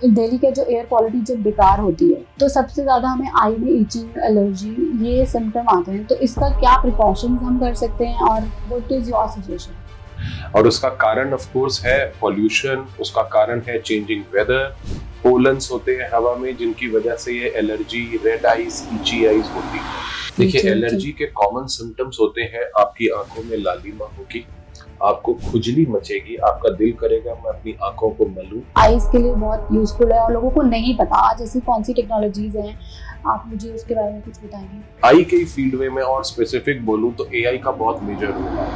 दिल्ली के जो air quality जब बेकार होती है तो सबसे ज़्यादा हमें आई में ईचिंग, एलर्जी ये सिम्टम आते हैं। तो इसका क्या प्रिकॉशंस हम कर सकते हैं और व्हाट इज योर सजेशन? और उसका कारण ऑफ कोर्स है पॉल्यूशन, उसका कारण है चेंजिंग वेदर, पोलन्स होते हैं हवा में जिनकी वजह से ये एलर्जी, रेड आईज, इची आईज होती है। देखिए, एलर्जी के कॉमन सिम्टम्स होते हैं आपकी आंखों में लालिमा होगी, आपको खुजली मचेगी, आपका दिल करेगा मैं अपनी आंखों को मलूं। आईज के लिए बहुत यूजफुल है और लोगों को नहीं पता आज ऐसी कौन सी टेक्नोलॉजीज हैं, आप मुझे उसके बारे में कुछ बताएंगे? आई के फील्ड में मैं और स्पेसिफिक बोलूं तो एआई का बहुत मेजर रोल है।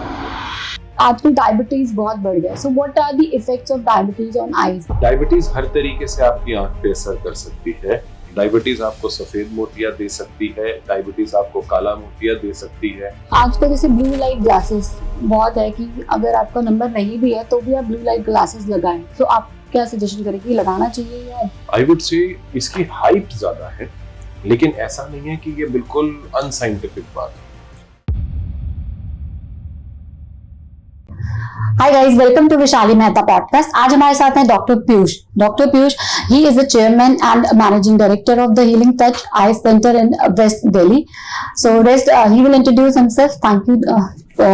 आजकल डायबिटीज बहुत बढ़ गया, so what are the effects of diabetes on eyes? Diabetes हर तरीके से आपकी आंख पे असर कर सकती है। डायबिटीज आपको सफेद मोतिया दे सकती है, डायबिटीज आपको काला मोतिया दे सकती है। आजकल जैसे ब्लू लाइट ग्लासेस बहुत है कि अगर आपका नंबर नहीं भी है तो भी आप ब्लू लाइट ग्लासेस लगाएं, तो आप क्या सजेशन करेंगे, लगाना चाहिए या? आई वुड से इसकी हाइप ज्यादा है, लेकिन ऐसा नहीं है कि ये बिल्कुल अनसाइंटिफिक बात है। Hi guys, welcome to Vishali Mehta podcast. आज हमारे साथ हैं doctor Piyush. Doctor Piyush, he is the chairman and managing director of the Healing Touch Eye Centre in west Delhi. So he will introduce himself. Thank you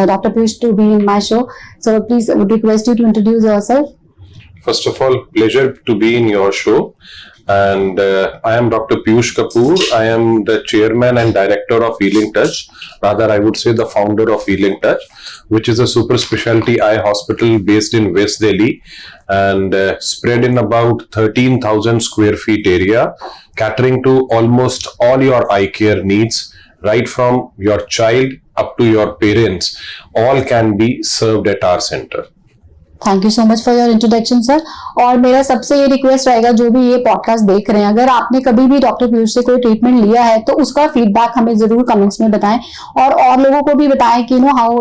doctor Piyush to be in my show. So please would request you to introduce yourself. First of all, pleasure to be in your show. And I am Dr. Piyush Kapoor. I am the chairman and director of Healing Touch. Rather, I would say the founder of Healing Touch, which is a super specialty eye hospital based in West Delhi and spread in about 13,000 square feet area, catering to almost all your eye care needs, right from your child up to your parents. All can be served at our center. Thank you so much for your introduction sir. और मेरा सबसे ये request रहेगा, जो भी ये podcast देख रहे हैं, अगर आपने कभी भी डॉक्टर पीयूष से कोई ट्रीटमेंट लिया है तो उसका फीडबैक हमें जरूर कमेंट्स में बताएं और लोगों को भी बताएं कि हाउ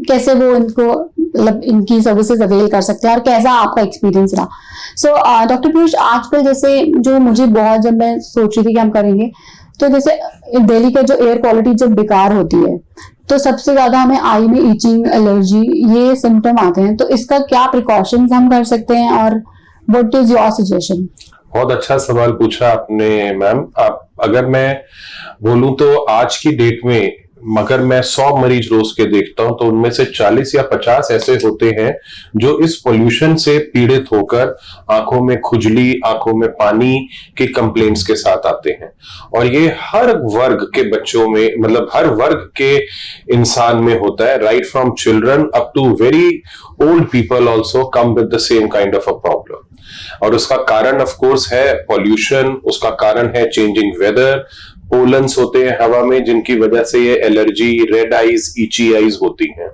कैसे वो इनको मतलब इनकी सर्विसेज अवेल कर सकते हैं और कैसा आपका एक्सपीरियंस रहा। सो डॉक्टर पीयूष, आजकल जैसे जो मुझे बहुत, जब मैं सोच रही थी कि हम करेंगे, तो जैसे दिल्ली का जो एयर क्वालिटी जब बेकार होती है तो सबसे ज्यादा हमें आई में ईचिंग, एलर्जी ये सिम्टम आते हैं। तो इसका क्या प्रिकॉशंस हम कर सकते हैं और व्हाट इज योर सजेशन? बहुत अच्छा सवाल पूछा आपने मैम। आप अगर मैं बोलूं तो आज की डेट में अगर मैं 100 मरीज रोज के देखता हूं तो उनमें से 40 या 50 ऐसे होते हैं जो इस पोल्यूशन से पीड़ित होकर आंखों में खुजली, आंखों में पानी की कंप्लेंट्स के साथ आते हैं। और ये हर वर्ग के बच्चों में, मतलब हर वर्ग के इंसान में होता है, right from children up to very old people also come with the same kind of a problem. और उसका कारण ऑफ कोर्स है पॉल्यूशन, उसका कारण है चेंजिंग वेदर, पोलन्स होते हैं हवा में जिनकी वजह से ये एलर्जी, रेड आईज, इची आईज होती हैं।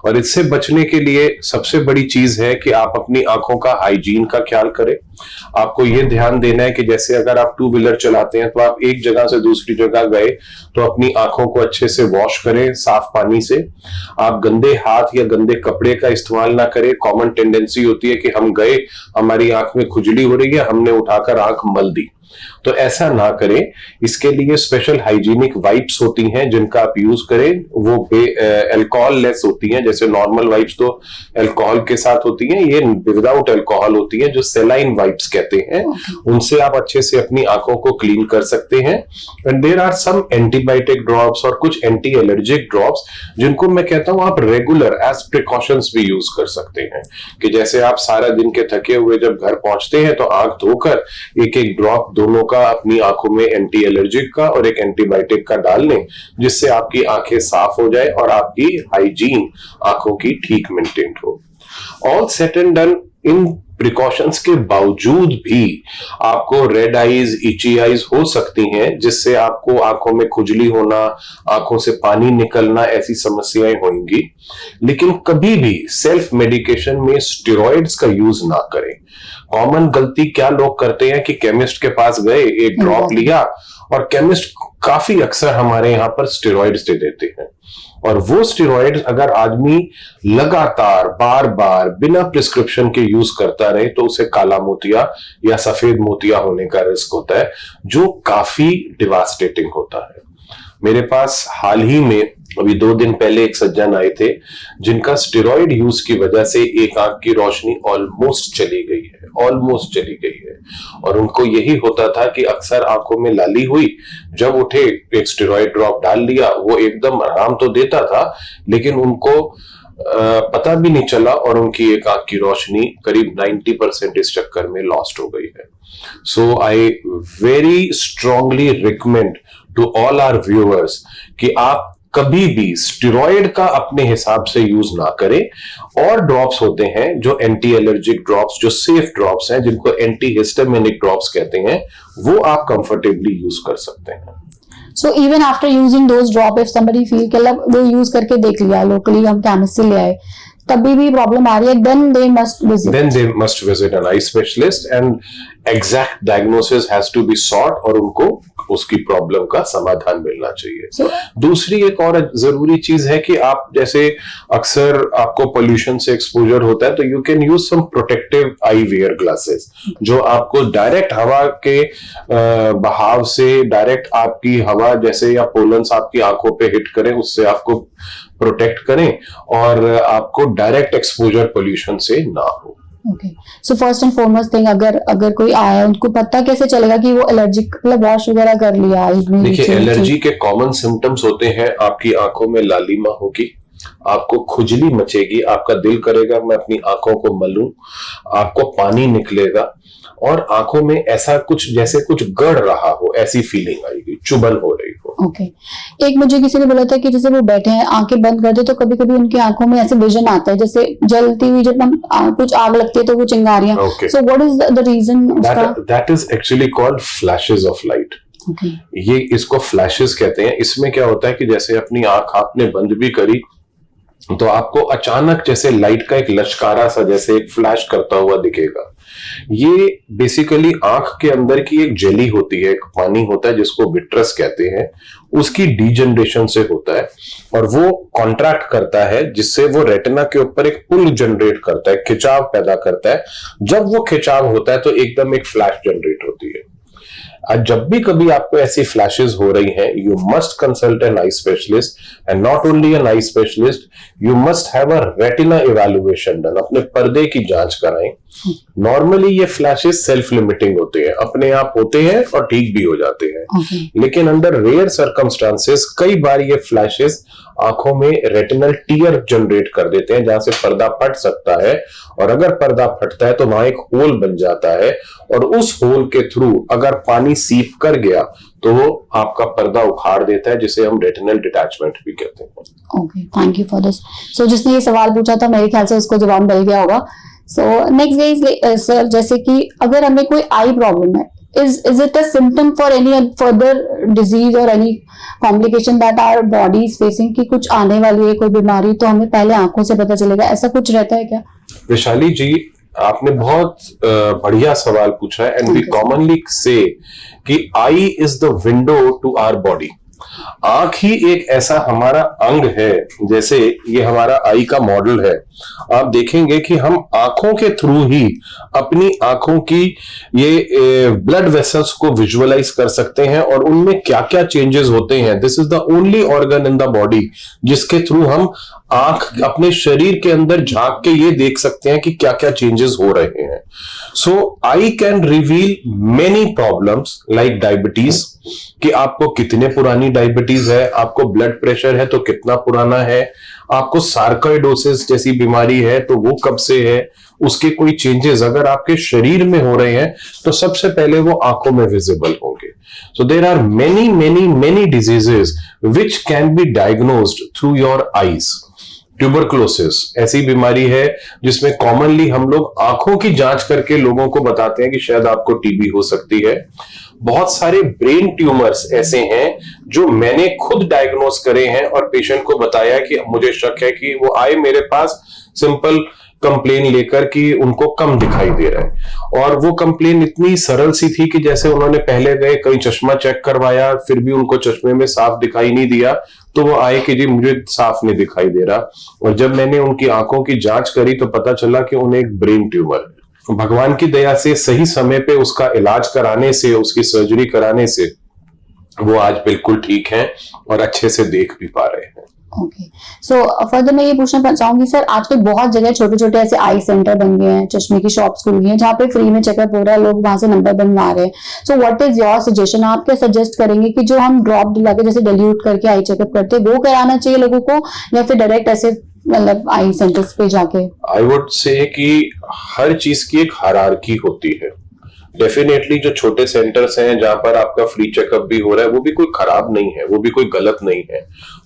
और इससे बचने के लिए सबसे बड़ी चीज है कि आप अपनी आंखों का हाइजीन का ख्याल करें। आपको ये ध्यान देना है कि जैसे अगर आप 2 व्हीलर चलाते हैं तो आप एक जगह से दूसरी जगह गए तो अपनी आंखों को अच्छे से वॉश करें साफ पानी से। आप गंदे हाथ या गंदे कपड़े का इस्तेमाल ना करें। कॉमन टेंडेंसी होती है कि हम गए, हमारी आंख में खुजली हो रही है, हमने उठाकर आंख मल दी, तो ऐसा ना करें। इसके लिए स्पेशल हाइजीनिक वाइप्स होती हैं जिनका आप यूज करें। वो अल्कोहल लेस होती हैं, जैसे नॉर्मल वाइप्स तो अल्कोहल के साथ होती हैं, ये विदाउट अल्कोहल होती हैं जो सेलाइन वाइप्स कहते हैं। उनसे आप अच्छे से अपनी आंखों को क्लीन कर सकते हैं। And there are some antibiotic drops और कुछ एंटी एलर्जिक ड्रॉप्स जिनको मैं कहता हूं आप रेगुलर एज प्रिकॉशंस भी यूज कर सकते हैं। कि जैसे आप सारा दिन के थके हुए जब घर पहुंचते हैं तो आंख धोकर एक एक ड्रॉप दोनों का अपनी आंखों में एंटी एलर्जिक का और एक एंटीबायोटिक का डाल लें, जिससे आपकी आंखें साफ हो जाए और आपकी हाइजीन आंखों की ठीक मेंटेन हो। All set and done, in precautions के बावजूद भी आपको रेड आईज, इची आईज हो सकती हैं, जिससे आपको आंखों में खुजली होना, आंखों से पानी निकलना, ऐसी समस्याएं होंगी। लेकिन कभी भी सेल्फ मेडिकेशन में स्टेरॉइड्स का यूज ना करें। कॉमन गलती क्या लोग करते हैं कि केमिस्ट के पास गए, एक ड्रॉप लिया, और केमिस्ट काफी अक्सर हमारे यहाँ पर स्टेरॉइड्स दे देते हैं। और वो स्टेरॉइड्स अगर आदमी लगातार बार बार बिना प्रिस्क्रिप्शन के यूज करता रहे तो उसे काला मोतिया या सफेद मोतिया होने का रिस्क होता है, जो काफी डिवास्टेटिंग होता है। मेरे पास हाल ही में अभी 2 दिन पहले एक सज्जन आए थे जिनका स्टेरॉइड यूज की वजह से एक आंख की रोशनी ऑलमोस्ट चली गई है और उनको यही होता था कि अक्सर आंखों में लाली हुई, जब उठे एक स्टेरॉइड ड्रॉप डाल लिया, वो एकदम आराम तो देता था लेकिन उनको पता भी नहीं चला और उनकी एक आंख की रोशनी करीब 90% इस चक्कर में लॉस्ट हो गई है। So I very strongly recommend to all our viewers कि आप कभी भी स्टेरॉइड का अपने हिसाब से यूज ना करें। और ड्रॉप्स होते हैं जो एंटी एलर्जिक ड्रॉप्स, जो सेफ ड्रॉप्स हैं, जिनको एंटी हिस्टामिनिक ड्रॉप्स कहते हैं, वो आप कंफर्टेबली यूज कर सकते हैं। So even after using those drop, if somebody feel कि मतलब वो यूज करके देख लिया, लोकली हम केमिस्ट से ले आए, तभी भी प्रॉब्लम आ रही है, then they must visit an eye specialist and exact diagnosis has to be sought और उनको उसकी प्रॉब्लम का समाधान मिलना चाहिए। दूसरी एक और जरूरी चीज है कि आप जैसे अक्सर आपको पोल्यूशन से एक्सपोजर होता है तो you can use some protective eye wear glasses जो आपको डायरेक्ट हवा के बहाव से, डायरेक्ट आपकी हवा जैसे या पोलन्स आपकी आंखों पे हिट करें उससे आपको प्रोटेक्ट करें और आपको डायरेक्ट एक्सपोजर पोल्यूशन से ना हो। Okay, so first and foremost thing, अगर कोई आया है उनको पता कैसे चलेगा कि वो एलर्जिक, मतलब वॉश वगैरह कर लिया? देखिए, एलर्जी के कॉमन सिम्टम्स होते हैं, आपकी आंखों में लालिमा होगी, आपको खुजली मचेगी, आपका दिल करेगा मैं अपनी आंखों को मलूं, आपको पानी निकलेगा और आंखों में ऐसा कुछ जैसे कुछ गड़ रहा हो, ऐसी फीलिंग आएगी, चुभन हो रही हो। ओके, एक मुझे किसी ने बोला था कि जैसे वो बैठे हैं, आंखें बंद कर दे तो कभी कभी उनकी आंखों में ऐसे विजन आता है जैसे जलती हुई, जब हम कुछ आग लगती है तो वो चिंगारियां। So what is the reason? That is actually called flashes of light. ये इसको फ्लैशेस कहते हैं। इसमें क्या होता है कि जैसे अपनी आंख आपने बंद भी करी तो आपको अचानक जैसे लाइट का एक लश्कारा सा जैसे एक फ्लैश करता हुआ दिखेगा। ये बेसिकली आंख के अंदर की एक जेली होती है, एक पानी होता है जिसको विट्रस कहते हैं, उसकी डीजनरेशन से होता है और वो कॉन्ट्रैक्ट करता है जिससे वो रेटिना के ऊपर एक पुल जनरेट करता है, खिंचाव पैदा करता है। जब वो खिंचाव होता है तो एकदम एक फ्लैश जनरेट होती है। जब भी कभी आपको ऐसी फ्लैशेस हो रही हैं, you must consult N eye specialist and not only an eye specialist, you must have a retina evaluation done. अपने पर्दे की जांच कराएं। नॉर्मली ये फ्लैशेस सेल्फ लिमिटिंग होते हैं, अपने आप होते हैं और ठीक भी हो जाते हैं। लेकिन अंडर रेयर सर्कमस्टांसेस कई बार ये फ्लैशेस आंखों में रेटिनल टीयर जनरेट कर देते हैं जहां से पर्दा फट सकता है और अगर पर्दा फटता है तो वहां एक होल बन जाता है और उस होल के थ्रू अगर पानी सीप कर गया तो वो आपका पर्दा उखाड़ देता है, जिसे हम रेटिनल डिटैचमेंट भी कहते हैं। Okay, thank you for this. So जिसने ये सवाल पूछा था मेरे ख्याल से उसको जवाब मिल गया होगा। सो नेक्स्ट इज सर, जैसे कि अगर हमें कोई आई प्रॉब्लम है, is it a symptom for any further disease or any complication that our body is facing कि कुछ आने वाली है कोई बीमारी तो हमें पहले आंखों से पता चलेगा, ऐसा कुछ रहता है क्या? वैशाली जी, आपने बहुत बढ़िया सवाल पूछा है एंड वी कॉमनली से कि eye is the window to our body. आंख ही एक ऐसा हमारा अंग है, जैसे ये हमारा आई का मॉडल है। आप देखेंगे कि हम आंखों के थ्रू ही अपनी आंखों की ये ब्लड वेसल्स को विजुअलाइज कर सकते हैं और उनमें क्या क्या चेंजेस होते हैं। This is the only organ in the body जिसके थ्रू हम आंख अपने शरीर के अंदर झांक के ये देख सकते हैं कि क्या क्या चेंजेस हो रहे हैं। So eye can reveal many problems like diabetes, कि आपको कितने पुरानी डायबिटीज है, आपको ब्लड प्रेशर है तो कितना पुराना है, आपको सार्कोइडोसिस जैसी बीमारी है तो वो कब से है, उसके कोई चेंजेस अगर आपके शरीर में हो रहे हैं तो सबसे पहले वो आंखों में विजिबल होंगे। So there are many many many diseases which can be diagnosed through your eyes. Tuberculosis ऐसी बीमारी है जिसमें कॉमनली हम लोग आंखों की जांच करके लोगों को बताते हैं कि शायद आपको टीबी हो सकती है। बहुत सारे ब्रेन ट्यूमर्स ऐसे हैं जो मैंने खुद डायग्नोज करे हैं और पेशेंट को बताया कि मुझे शक है कि वो आए मेरे पास सिंपल कंप्लेन लेकर कि उनको कम दिखाई दे रहा है और वो कंप्लेन इतनी सरल सी थी कि जैसे उन्होंने पहले गए कहीं चश्मा चेक करवाया फिर भी उनको चश्मे में साफ दिखाई नहीं दिया तो वो आए कि जी मुझे साफ नहीं दिखाई दे रहा और जब मैंने उनकी आंखों की जांच करी तो पता चला कि उन्हें एक ब्रेन ट्यूमर है। भगवान की दया से सही समय पे उसका इलाज कराने से, उसकी सर्जरी कराने से वो आज बिल्कुल ठीक हैं और अच्छे से देख भी पा रहे हैं। ओके, सो फर्दर मैं ये पूछना चाहूंगी सर, आजकल बहुत जगह छोटे छोटे ऐसे आई सेंटर बन गए हैं, चश्मे की शॉप्स खुल गई हैं जहाँ पे फ्री में चेकअप हो रहा है, लोग वहां से नंबर बनवा रहे हैं। सो व्हाट इज योर सजेशन? आप क्या सजेस्ट करेंगे कि जो हम ड्रॉप दिला के जैसे डिल्यूट करके आई चेकअप करते हैं वो कराना चाहिए लोगों को, या फिर डायरेक्ट ऐसे मतलब आई सेंटर्स पे जाके? आई वुड से कि हर चीज की एक हायरार्की होती है। डेफिनेटली जो छोटे सेंटर्स हैं जहां पर आपका फ्री चेकअप भी हो रहा है वो भी कोई खराब नहीं है, वो भी कोई गलत नहीं है।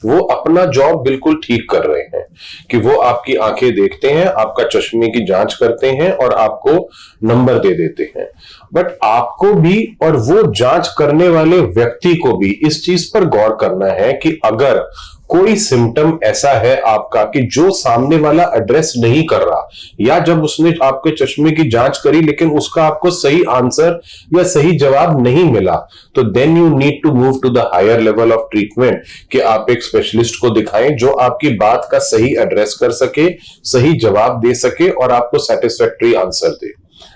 वो अपना जॉब बिल्कुल ठीक कर रहे हैं कि वो आपकी आंखें देखते हैं, आपका चश्मे की जांच करते हैं और आपको नंबर दे देते हैं। बट आपको भी और वो जांच करने वाले व्यक्ति को भी इस चीज पर गौर करना है कि अगर कोई सिम्टम ऐसा है आपका कि जो सामने वाला एड्रेस नहीं कर रहा, या जब उसने आपके चश्मे की जांच करी लेकिन उसका आपको सही आंसर या सही जवाब नहीं मिला, तो then you need to move to the higher level of treatment कि आप एक स्पेशलिस्ट को दिखाएं जो आपकी बात का सही एड्रेस कर सके, सही जवाब दे सके और आपको सेटिस्फैक्टरी आंसर दे।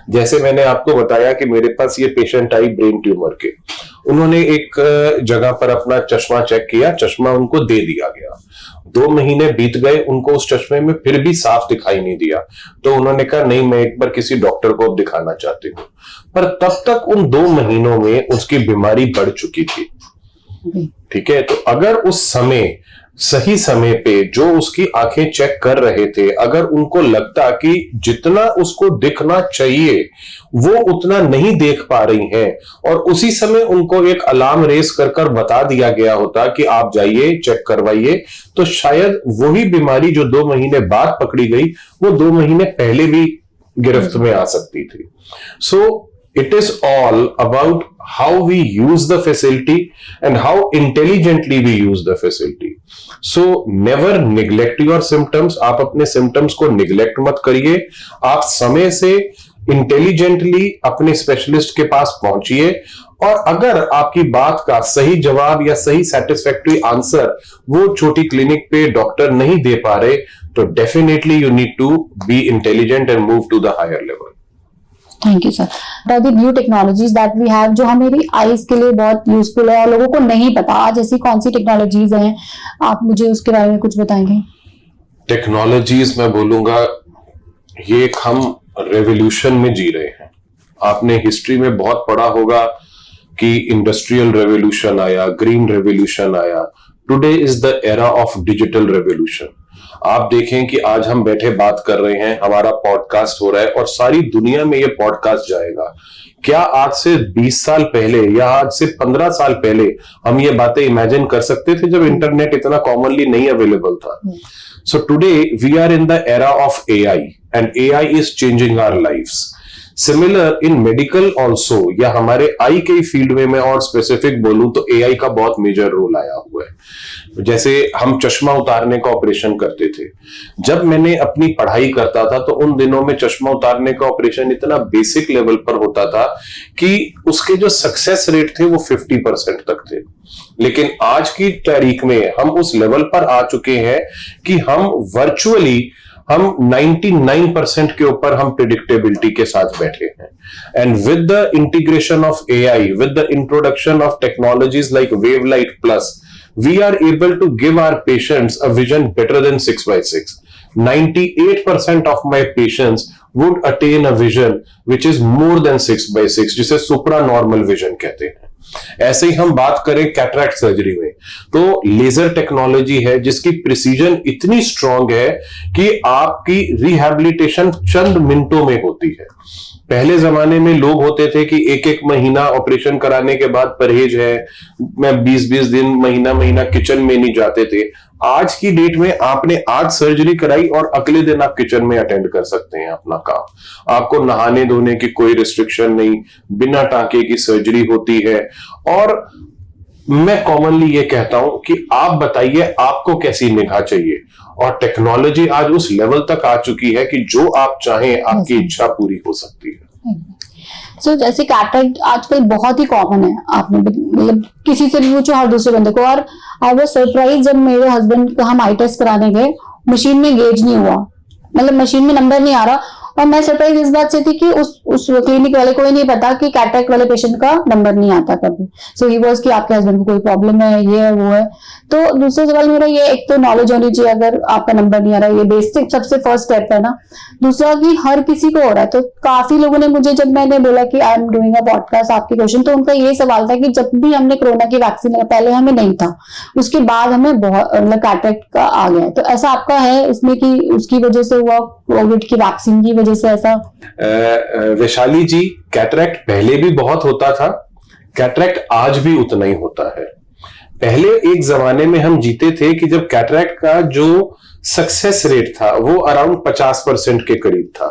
जैसे मैंने आपको बताया कि मेरे पास ये पेशेंट आई ब्रेन ट्यूमर के, उन्होंने एक जगह पर अपना चश्मा चेक किया, चश्मा उनको दे दिया गया। 2 महीने बीत गए, उनको उस चश्मे में फिर भी साफ दिखाई नहीं दिया, तो उन्होंने कहा नहीं मैं एक बार किसी डॉक्टर को दिखाना चाहती हूँ। पर तब तक उन 2 महीनों में उसकी बीमारी बढ़ चुकी थी। ठीक है, तो अगर उस समय सही समय पे जो उसकी आंखें चेक कर रहे थे, अगर उनको लगता कि जितना उसको दिखना चाहिए वो उतना नहीं देख पा रही हैं और उसी समय उनको एक अलार्म रेस कर बता दिया गया होता कि आप जाइए चेक करवाइए, तो शायद वही बीमारी जो 2 महीने बाद पकड़ी गई वो 2 महीने पहले भी गिरफ्त में आ सकती थी। सो it is all about how we use the facility and how intelligently we use the facility. So never neglect your symptoms. आप अपने symptoms को neglect मत करिए, आप समय से इंटेलिजेंटली अपने स्पेशलिस्ट के पास पहुंचिए और अगर आपकी बात का सही जवाब या सही सेटिस्फैक्टरी आंसर वो छोटी क्लिनिक पे डॉक्टर नहीं दे पा रहे, तो definitely you need to be intelligent and move to the higher level. Thank you sir. The new technologies that we have जो हमारी आईज के लिए बहुत यूजफुल है और लोगों को नहीं पता, आज ऐसी कौन सी टेक्नोलॉजीज हैं, आप मुझे उसके बारे में कुछ बताएंगे? टेक्नोलॉजीज मैं बोलूंगा ये एक हम रेवोल्यूशन में जी रहे हैं। आपने हिस्ट्री में बहुत पढ़ा होगा कि इंडस्ट्रियल रेवोल्यूशन आया, ग्रीन रेवोल्यूशन आया, today is the era of digital revolution. आप देखें कि आज हम बैठे बात कर रहे हैं, हमारा पॉडकास्ट हो रहा है और सारी दुनिया में ये पॉडकास्ट जाएगा। क्या आज से 20 साल पहले या आज से 15 साल पहले हम ये बातें इमेजिन कर सकते थे जब इंटरनेट इतना कॉमनली नहीं अवेलेबल था? So today we are in the era of AI and AI is changing our lifes. Similar in medical also, या हमारे आई के फील्ड में मैं और स्पेसिफिक बोलूं तो एआई का बहुत मेजर रोल आया हुआ है। जैसे हम चश्मा उतारने का ऑपरेशन करते थे, जब मैंने अपनी पढ़ाई करता था तो उन दिनों में चश्मा उतारने का ऑपरेशन इतना बेसिक लेवल पर होता था कि उसके जो सक्सेस रेट थे वो 50% तक थे। लेकिन आज की तारीख में हम उस लेवल पर आ चुके हैं कि हम वर्चुअली 99% के ऊपर हम प्रिडिक्टेबिलिटी के साथ बैठे हैं। And with the integration of AI, with the introduction of technologies like WaveLight plus, we are able to give our patients a vision better than 6x6. 98% of my patients would attain a vision which is more than 6x6, जिसे supranormal vision कहते हैं। ऐसे ही हम बात करें cataract surgery में, तो laser technology है जिसकी प्रिसीजन इतनी स्ट्रांग है कि आपकी रिहैबिलिटेशन चंद मिनटों में होती है। पहले जमाने में लोग होते थे कि एक महीना ऑपरेशन कराने के बाद परहेज है, मैं 20 दिन महीना किचन में नहीं जाते थे। आज की डेट में आपने आज सर्जरी कराई और अगले दिन आप किचन में अटेंड कर सकते हैं अपना काम। आपको नहाने धोने की कोई रिस्ट्रिक्शन नहीं, बिना टांके की सर्जरी होती है। और मैं कॉमनली ये कहता हूं कि आप बताइए आपको कैसी निगाह चाहिए, और टेक्नोलॉजी आज उस लेवल तक आ चुकी है कि जो आप चाहें आपकी इच्छा पूरी हो सकती है। सो जैसे कैटरैक्ट आजकल बहुत ही कॉमन है, आपने मतलब किसी से भी पूछो हर दूसरे बंदे को। और आई वाज सरप्राइज जब मेरे हस्बैंड का हम आई टेस्ट कराने गए, मशीन में गेज नहीं हुआ, मतलब मशीन में नंबर नहीं आ रहा और मैं सरप्राइज इस बात से थी कि उस क्लिनिक वाले को ही नहीं पता कि कैटरेक्ट वाले पेशेंट का नंबर नहीं आता कभी। सो ही वाज कि आपके हस्बैंड को कोई प्रॉब्लम है, ये है वो है। तो दूसरा सवाल मेरा ये, एक तो नॉलेज होनी चाहिए अगर आपका नंबर नहीं आ रहा है, ये बेसिक सबसे फर्स्ट स्टेप है ना। दूसरा कि हर किसी को हो रहा है, तो काफी लोगों ने मुझे, जब मैंने बोला कि I am doing a podcast आपके क्वेश्चन, तो उनका ये सवाल था कि जब भी हमने कोरोना की वैक्सीन लगाई, पहले हमें नहीं था, उसके बाद हमें बहुत मतलब कैटरेक्ट का आ गया है, तो ऐसा आपका है इसमें कि उसकी वजह से हुआ, कोविड की वैक्सीन की वजह से ऐसा? वैशाली जी, कैटरेक्ट पहले भी बहुत होता था, कैटरेक्ट आज भी उतना ही होता है। पहले एक जमाने में हम जीते थे कि जब कैटरेक्ट का जो सक्सेस रेट था वो अराउंड 50% के करीब था।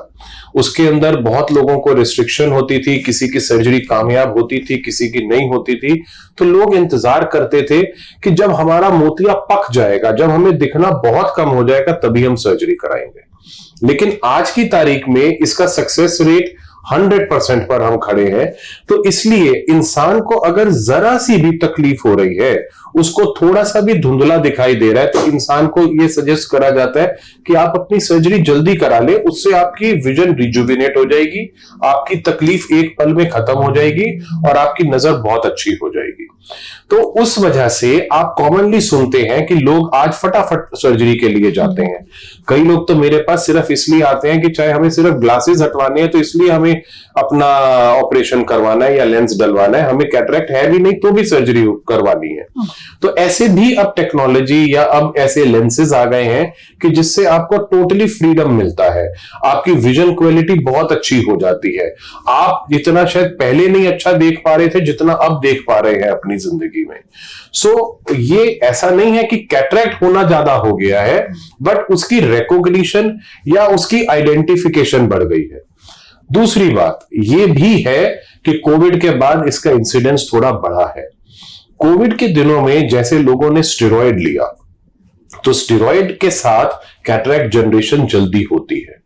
उसके अंदर बहुत लोगों को रिस्ट्रिक्शन होती थी, किसी की सर्जरी कामयाब होती थी, किसी की नहीं होती थी। तो लोग इंतजार करते थे कि जब हमारा मोतिया पक जाएगा, जब हमें दिखना बहुत कम हो जाएगा, तभी हम सर्जरी कराएंगे। लेकिन आज की तारीख में इसका सक्सेस रेट 100% पर हम खड़े हैं। तो इसलिए इंसान को अगर जरा सी भी तकलीफ हो रही है, उसको थोड़ा सा भी धुंधला दिखाई दे रहा है, तो इंसान को यह सजेस्ट करा जाता है कि आप अपनी सर्जरी जल्दी करा ले, उससे आपकी विजन रिजुविनेट हो जाएगी, आपकी तकलीफ एक पल में खत्म हो जाएगी और आपकी नजर बहुत अच्छी हो जाएगी। तो उस वजह से आप कॉमनली सुनते हैं कि लोग आज फटाफट सर्जरी के लिए जाते हैं। कई लोग तो मेरे पास सिर्फ इसलिए आते हैं कि चाहे हमें सिर्फ ग्लासेस हटवाने हैं तो इसलिए हमें अपना ऑपरेशन करवाना है या लेंस डलवाना है, हमें कैटरेक्ट है भी नहीं तो भी सर्जरी करवानी है। तो ऐसे भी अब टेक्नोलॉजी या अब ऐसे लेंसेज आ गए हैं कि जिससे आपको टोटली फ्रीडम मिलता है, आपकी विजन क्वालिटी बहुत अच्छी हो जाती है। आप जितना शायद पहले नहीं अच्छा देख पा रहे थे, जितना अब देख पा रहे हैं अपनी जिंदगी में। सो ये ऐसा नहीं है कि कैटरेक्ट होना ज्यादा हो गया है, बट उसकी रिकॉग्निशन या उसकी आइडेंटिफिकेशन बढ़ गई है। दूसरी बात ये भी है कि कोविड के बाद इसका इंसिडेंस थोड़ा बढ़ा है। कोविड के दिनों में जैसे लोगों ने स्टेरॉयड लिया, तो स्टेरॉयड के साथ कैटरेक्ट जनरेशन जल्दी होती है।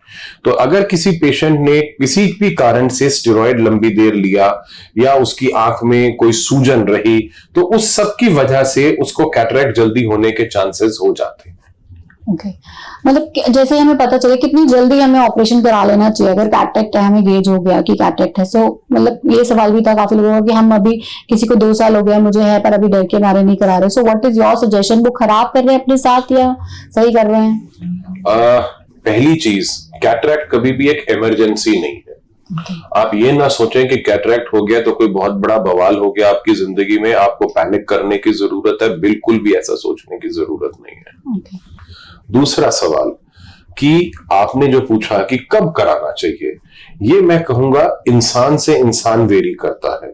तो अगर किसी पेशेंट ने किसी भी कारण से स्टेरॉयड लंबी देर लिया या उसकी आंख में कोई सूजन रही, तो उस सब की वजह से उसको कैटरेक्ट जल्दी होने के चांसेस हो जाते हैं। ओके मतलब जैसे हमें पता चले कितनी जल्दी हमें ऑपरेशन करा लेना चाहिए अगर कैटरेक्ट है, हमें गेज हो गया कि कैटरेक्ट है। सो मतलब ये सवाल भी था काफी लोगों का कि हम अभी किसी को 2 साल हो गया मुझे है पर अभी डर के मारे नहीं करा रहे। सो व्हाट इज योर सजेशन, वो खराब कर रहे हैं अपने साथ या सही कर रहे हैं? पहली चीज, कैटरेक्ट कभी भी एक इमरजेंसी नहीं है। आप ये ना सोचें कि कैटरेक्ट हो गया तो कोई बहुत बड़ा बवाल हो गया आपकी जिंदगी में, आपको पैनिक करने की जरूरत है, बिल्कुल भी ऐसा सोचने की जरूरत नहीं है। दूसरा सवाल कि आपने जो पूछा कि कब कराना चाहिए, ये मैं कहूंगा इंसान से इंसान वेरी करता है।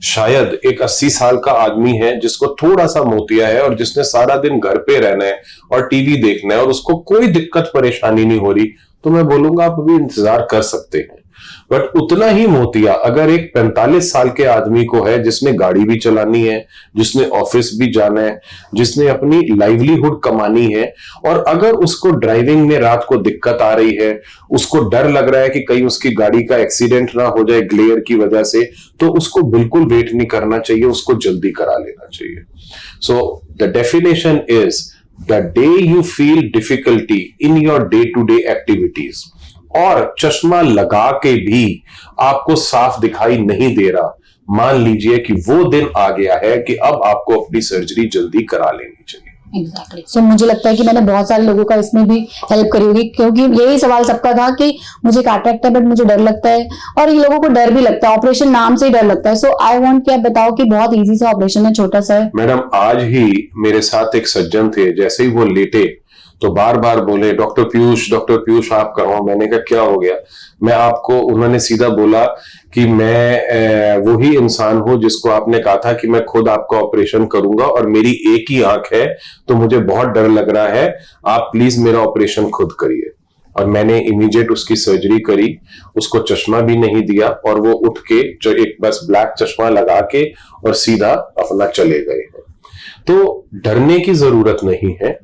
शायद एक 80 साल का आदमी है जिसको थोड़ा सा मोतिया है और जिसने सारा दिन घर पे रहना है और टीवी देखना है और उसको कोई दिक्कत परेशानी नहीं हो रही, तो मैं बोलूंगा आप अभी इंतजार कर सकते हैं। बट उतना ही मोतिया अगर एक 45 साल के आदमी को है जिसने गाड़ी भी चलानी है, जिसने ऑफिस भी जाना है, जिसने अपनी लाइवलीहुड कमानी है, और अगर उसको ड्राइविंग में रात को दिक्कत आ रही है, उसको डर लग रहा है कि कहीं उसकी गाड़ी का एक्सीडेंट ना हो जाए ग्लेयर की वजह से, तो उसको बिल्कुल वेट नहीं करना चाहिए, उसको जल्दी करा लेना चाहिए। So the definition is the day you feel difficulty in your day to day activities और चश्मा लगा के भी आपको साफ दिखाई नहीं दे रहा, मान लीजिए कि वो दिन आ गया है कि अब आपको अपनी सर्जरी जल्दी करा लेनी चाहिए। एग्जैक्टली। सो मुझे लगता है कि मैंने बहुत सारे लोगों का इसमें भी हेल्प करी होगी, क्योंकि यही सवाल सबका था कि मुझे कैटरेक्ट है बट मुझे डर लगता है, और ये लोगों को डर भी लगता है, ऑपरेशन नाम से ही डर लगता है। सो आई वांट कि आप बताओ कि बहुत इजी सा ऑपरेशन है, छोटा सा है। मैडम, आज ही मेरे साथ एक सज्जन थे, जैसे ही वो लेटे तो बार बार बोले डॉक्टर पीयूष आप कराओ। मैंने कहा क्या हो गया? मैं आपको, उन्होंने सीधा बोला कि मैं वही इंसान हूं जिसको आपने कहा था कि मैं खुद आपका ऑपरेशन करूंगा और मेरी एक ही आंख है तो मुझे बहुत डर लग रहा है, आप प्लीज मेरा ऑपरेशन खुद करिए। और मैंने इमीडिएट उसकी सर्जरी करी, उसको चश्मा भी नहीं दिया और वो उठ के जो एक बस ब्लैक चश्मा लगा के और सीधा अपना चले गए। तो डरने की जरूरत नहीं है,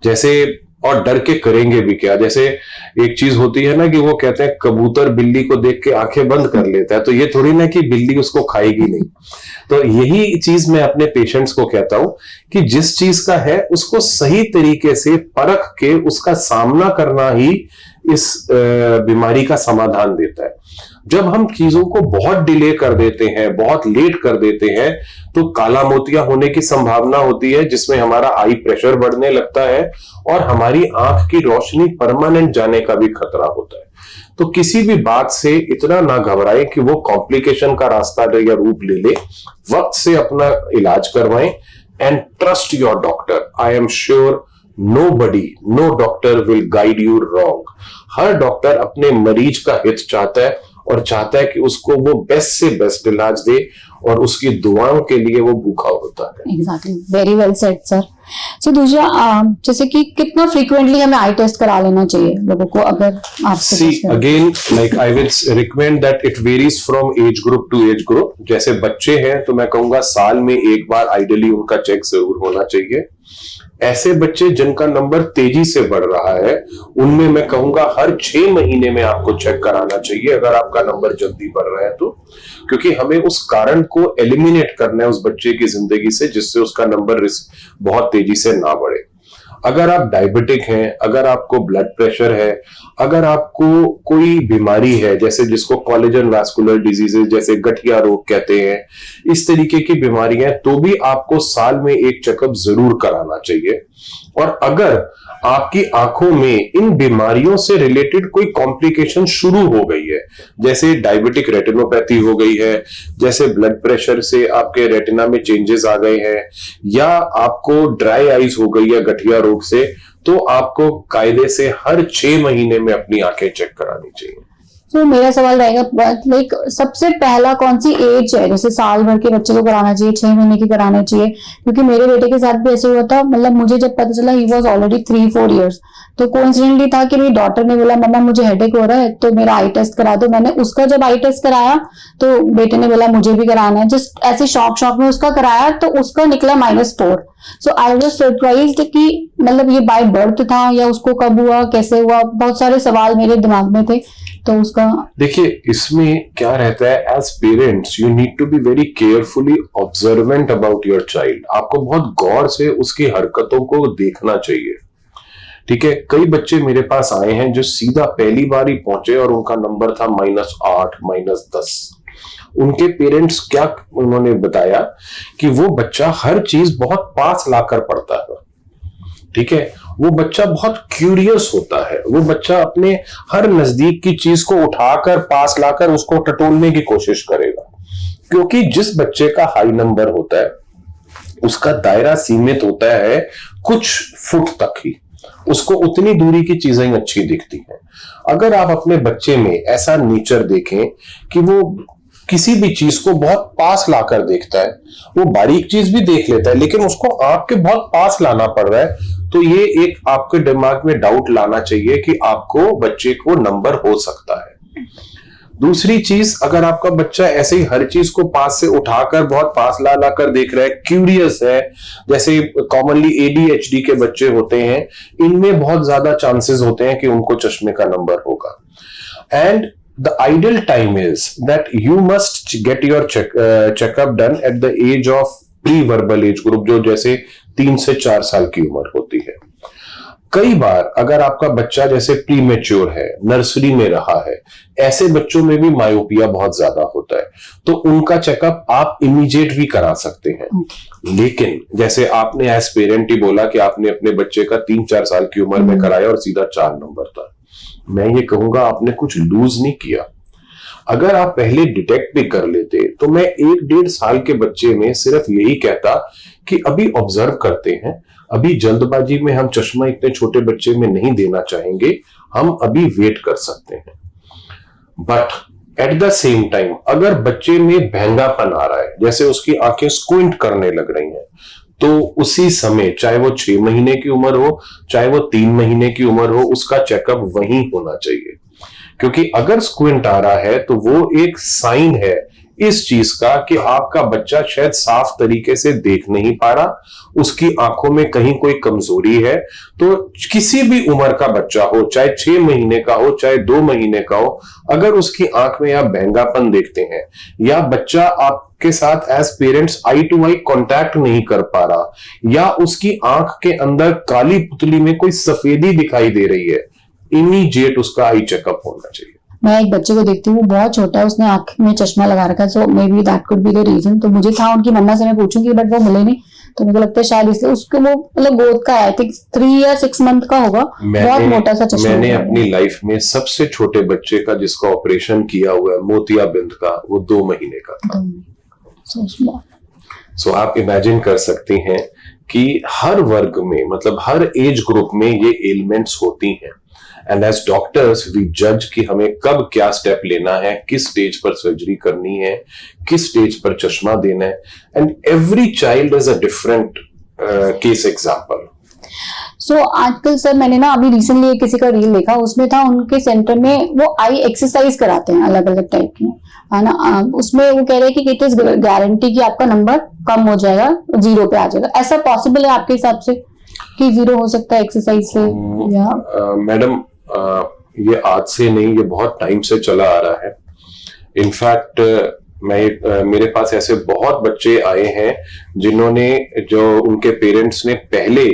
जैसे और डर के करेंगे भी क्या। जैसे एक चीज होती है ना कि वो कहते हैं कबूतर बिल्ली को देख के आंखें बंद कर लेता है, तो ये थोड़ी ना कि बिल्ली उसको खाएगी नहीं। तो यही चीज मैं अपने पेशेंट्स को कहता हूं कि जिस चीज का है उसको सही तरीके से परख के उसका सामना करना ही इस बीमारी का समाधान देता है। जब हम चीजों को बहुत डिले कर देते हैं, बहुत लेट कर देते हैं, तो काला मोतिया होने की संभावना होती है, जिसमें हमारा आई प्रेशर बढ़ने लगता है और हमारी आंख की रोशनी परमानेंट जाने का भी खतरा होता है। तो किसी भी बात से इतना ना घबराएं कि वो कॉम्प्लिकेशन का रास्ता या रूप ले ले। वक्त से अपना इलाज करवाएं and trust your doctor. I am sure no doctor will guide you wrong. हर डॉक्टर अपने मरीज का हित चाहता है और चाहता है कि उसको वो बेस्ट से बेस्ट इलाज दे, और उसकी दुआओं के लिए वो भूखा होता है। Exactly, very well said sir. So दूसरा, जैसे कि कितना फ्रीक्वेंटली हमें आई टेस्ट करा लेना चाहिए लोगों को, अगर आपसे see again like I will recommend that it varies from age group to age group. जैसे बच्चे हैं तो मैं कहूंगा साल में एक बार आइडियली उनका चेक जरूर होना चाहिए। ऐसे बच्चे जिनका नंबर तेजी से बढ़ रहा है, उनमें मैं कहूंगा हर 6 महीने में आपको चेक कराना चाहिए अगर आपका नंबर जल्दी बढ़ रहा है तो, क्योंकि हमें उस कारण को एलिमिनेट करना है उस बच्चे की जिंदगी से, जिससे उसका नंबर बहुत तेजी से ना बढ़े। अगर आप डायबिटिक हैं, अगर आपको ब्लड प्रेशर है, अगर आपको कोई बीमारी है जैसे जिसको कोलेजन वैस्कुलर डिजीजेज जैसे गठिया रोग कहते हैं, इस तरीके की बीमारियां, तो भी आपको साल में एक चेकअप जरूर कराना चाहिए। और अगर आपकी आंखों में इन बीमारियों से रिलेटेड कोई कॉम्प्लिकेशन शुरू हो गई है, जैसे डायबिटिक रेटिनोपैथी हो गई है, जैसे ब्लड प्रेशर से आपके रेटिना में चेंजेस आ गए हैं, या आपको ड्राई आईज हो गई है गठिया रोग से, तो आपको कायदे से हर 6 महीने में अपनी आंखें चेक करानी चाहिए। तो मेरा सवाल रहेगा, लाइक सबसे पहला कौन सी एज है, जैसे साल भर के बच्चे को कराना चाहिए, 6 महीने की कराना चाहिए? क्योंकि मेरे बेटे के साथ भी ऐसे हुआ था, मतलब मुझे जब पता चला ही वॉज ऑलरेडी 3-4 ईयर्स, तो कोइंसिडेंटली था कि मेरी डॉटर ने बोला मम्मा मुझे हेडेक हो रहा है तो मेरा आई टेस्ट करा दो। मैंने उसका जब आई टेस्ट कराया तो बेटे ने बोला मुझे भी कराना है। जस्ट ऐसे शॉक में उसका कराया तो उसका निकला -4। सो आई वाज सरप्राइज्ड कि मतलब ये बाय बर्थ था या उसको कब हुआ, कैसे हुआ, बहुत सारे सवाल मेरे दिमाग में थे। तो उसका देखिए, इसमें क्या रहता है, as parents you need to be very carefully observant about your child. आपको बहुत गौर से उसकी हरकतों को देखना चाहिए। ठीक है, कई बच्चे मेरे पास आए हैं जो सीधा पहली बार ही पहुंचे और उनका नंबर था -8 -10। उनके पेरेंट्स क्या उन्होंने बताया कि वो बच्चा हर चीज बहुत पास लाकर पढ़ता है। ठीक है, वो बच्चा बहुत क्यूरियस होता है, वो बच्चा अपने हर नजदीक की चीज को उठाकर पास लाकर उसको टटोलने की कोशिश करेगा, क्योंकि जिस बच्चे का हाई नंबर होता है उसका दायरा सीमित होता है कुछ फुट तक ही, उसको उतनी दूरी की चीजें अच्छी दिखती हैं। अगर आप अपने बच्चे में ऐसा नेचर देखें कि वो किसी भी चीज को बहुत पास लाकर देखता है, वो बारीक चीज भी देख लेता है लेकिन उसको आंख के बहुत पास लाना पड़ रहा है, तो ये एक आपके दिमाग में डाउट लाना चाहिए कि आपको बच्चे को नंबर हो सकता है। दूसरी चीज, अगर आपका बच्चा ऐसे ही हर चीज को पास से उठाकर बहुत पास ला लाकर देख रहा है, क्यूरियस है, जैसे कॉमनली ADHD के बच्चे होते हैं, इनमें बहुत ज्यादा चांसेस होते हैं कि उनको चश्मे का नंबर होगा। And the ideal time is that you must get your checkup done at the age of pre-verbal age group, जो जैसे 3 से 4 साल की उम्र होती है। कई बार अगर आपका बच्चा जैसे प्रीमेच्योर है, नर्सरी में रहा है, ऐसे बच्चों में भी मायोपिया बहुत ज्यादा होता है, तो उनका चेकअप आप इमीडिएट भी करा सकते हैं। लेकिन जैसे आपने एज पेरेंट ही बोला कि आपने अपने बच्चे का 3-4 साल की उम्र में कराया और सीधा 4 नंबर था, मैं ये कहूंगा आपने कुछ लूज नहीं किया। अगर आप पहले डिटेक्ट भी कर लेते तो मैं 1-1.5 साल के बच्चे में सिर्फ यही कहता कि अभी ऑब्जर्व करते हैं, अभी जल्दबाजी में हम चश्मा इतने छोटे बच्चे में नहीं देना चाहेंगे, हम अभी वेट कर सकते हैं। But at the same time अगर बच्चे में भैंगापन आ रहा है, जैसे उसकी आंखें स्क्विंट करने लग रही हैं, तो उसी समय चाहे वो 6 महीने की उम्र हो, चाहे वो 3 महीने की उम्र हो, उसका चेकअप वहीं होना चाहिए। क्योंकि अगर स्क्विंट आ रहा है तो वो एक साइन है इस चीज का कि आपका बच्चा शायद साफ तरीके से देख नहीं पा रहा, उसकी आंखों में कहीं कोई कमजोरी है। तो किसी भी उम्र का बच्चा हो, चाहे 6 महीने का हो, चाहे 2 महीने का हो, अगर उसकी आंख में आप भैंगापन देखते हैं या बच्चा आपके साथ as parents eye to eye contact नहीं कर पा रहा, या उसकी आंख के अंदर काली पुतली में कोई सफेदी दिखाई दे रही है, इमीडिएट उसका आई चेकअप होना चाहिए। मैं एक बच्चे को देखती हूँ, वो बहुत छोटा है, उसने आंख में चश्मा लगा रखा है, so may be that could be the reason. तो मुझे था उनकी मम्मा से मैं पूछूंगी, बट वो मिले नहीं, तो मुझे लगता है शायद इसलिए। उसको वो मतलब गोद का है, आई थिंक 3 या 6 मंथ का होगा, बहुत मोटा सा चश्मा। मैंने अपनी लाइफ में सबसे छोटे बच्चे का जिसका ऑपरेशन किया हुआ है मोतियाबिंद का, वो 2 महीने का था। सो आप इमेजिन कर सकती हैं कि हर वर्ग में, मतलब हर एज ग्रुप में ये एलिमेंट्स होती हैं। एंड एज डॉक्टर्स वी जज कि हमें कब क्या स्टेप लेना है, किस स्टेज पर सर्जरी करनी है, किस स्टेज पर चश्मा देना है। And every child is a different case example. So आजकल सर मैंने ना अभी रिसेंटली किसी का रील देखा, उसमें था उनके सेंटर में वो आई एक्सरसाइज कराते हैं अलग अलग टाइप की, है ना। उसमें वो कह रहे हैं कि इट इज गारंटी कि आपका नंबर कम हो जाएगा, 0 पे आ जाएगा। ऐसा पॉसिबल है आपके हिसाब से कि 0 हो सकता है एक्सरसाइज से? मैडम ये आज से नहीं, ये बहुत टाइम से चला आ रहा है। इनफैक्ट मेरे पास ऐसे बहुत बच्चे आए हैं जिन्होंने, जो उनके पेरेंट्स ने पहले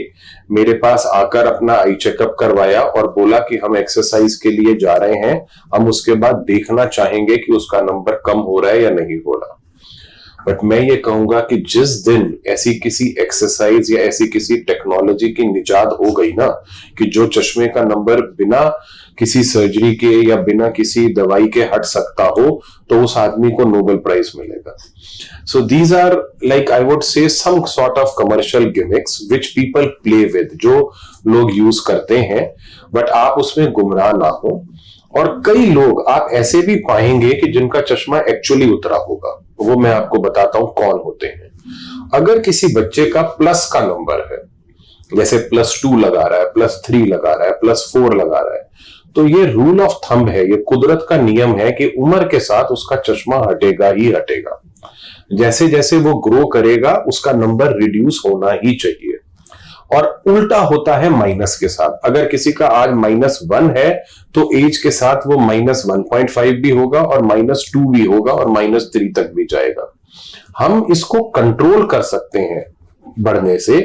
मेरे पास आकर अपना आई चेकअप करवाया और बोला कि हम एक्सरसाइज के लिए जा रहे हैं, हम उसके बाद देखना चाहेंगे कि उसका नंबर कम हो रहा है या नहीं हो रहा। बट मैं ये कहूंगा कि जिस दिन ऐसी किसी एक्सरसाइज या ऐसी किसी टेक्नोलॉजी की निजात हो गई ना, कि जो चश्मे का नंबर बिना किसी सर्जरी के या बिना किसी दवाई के हट सकता हो, तो उस आदमी को नोबेल प्राइज मिलेगा। So these are like I would say some sort of commercial gimmicks which people play with, जो लोग यूज करते हैं, बट आप उसमें गुमराह ना हो। और कई लोग आप ऐसे भी पाएंगे कि जिनका चश्मा एक्चुअली उतरा होगा, वो मैं आपको बताता हूं कौन होते हैं। अगर किसी बच्चे का प्लस का नंबर है, जैसे +2 लगा रहा है, +3 लगा रहा है, +4 लगा रहा है, तो ये रूल ऑफ थंब है, ये कुदरत का नियम है कि उम्र के साथ उसका चश्मा हटेगा ही हटेगा। जैसे जैसे वो ग्रो करेगा उसका नंबर रिड्यूस होना ही चाहिए। और उल्टा होता है माइनस के साथ। अगर किसी का आज -1 है तो एज के साथ वो -1.5 भी होगा और -2 भी होगा और -3 तक भी जाएगा। हम इसको कंट्रोल कर सकते हैं बढ़ने से,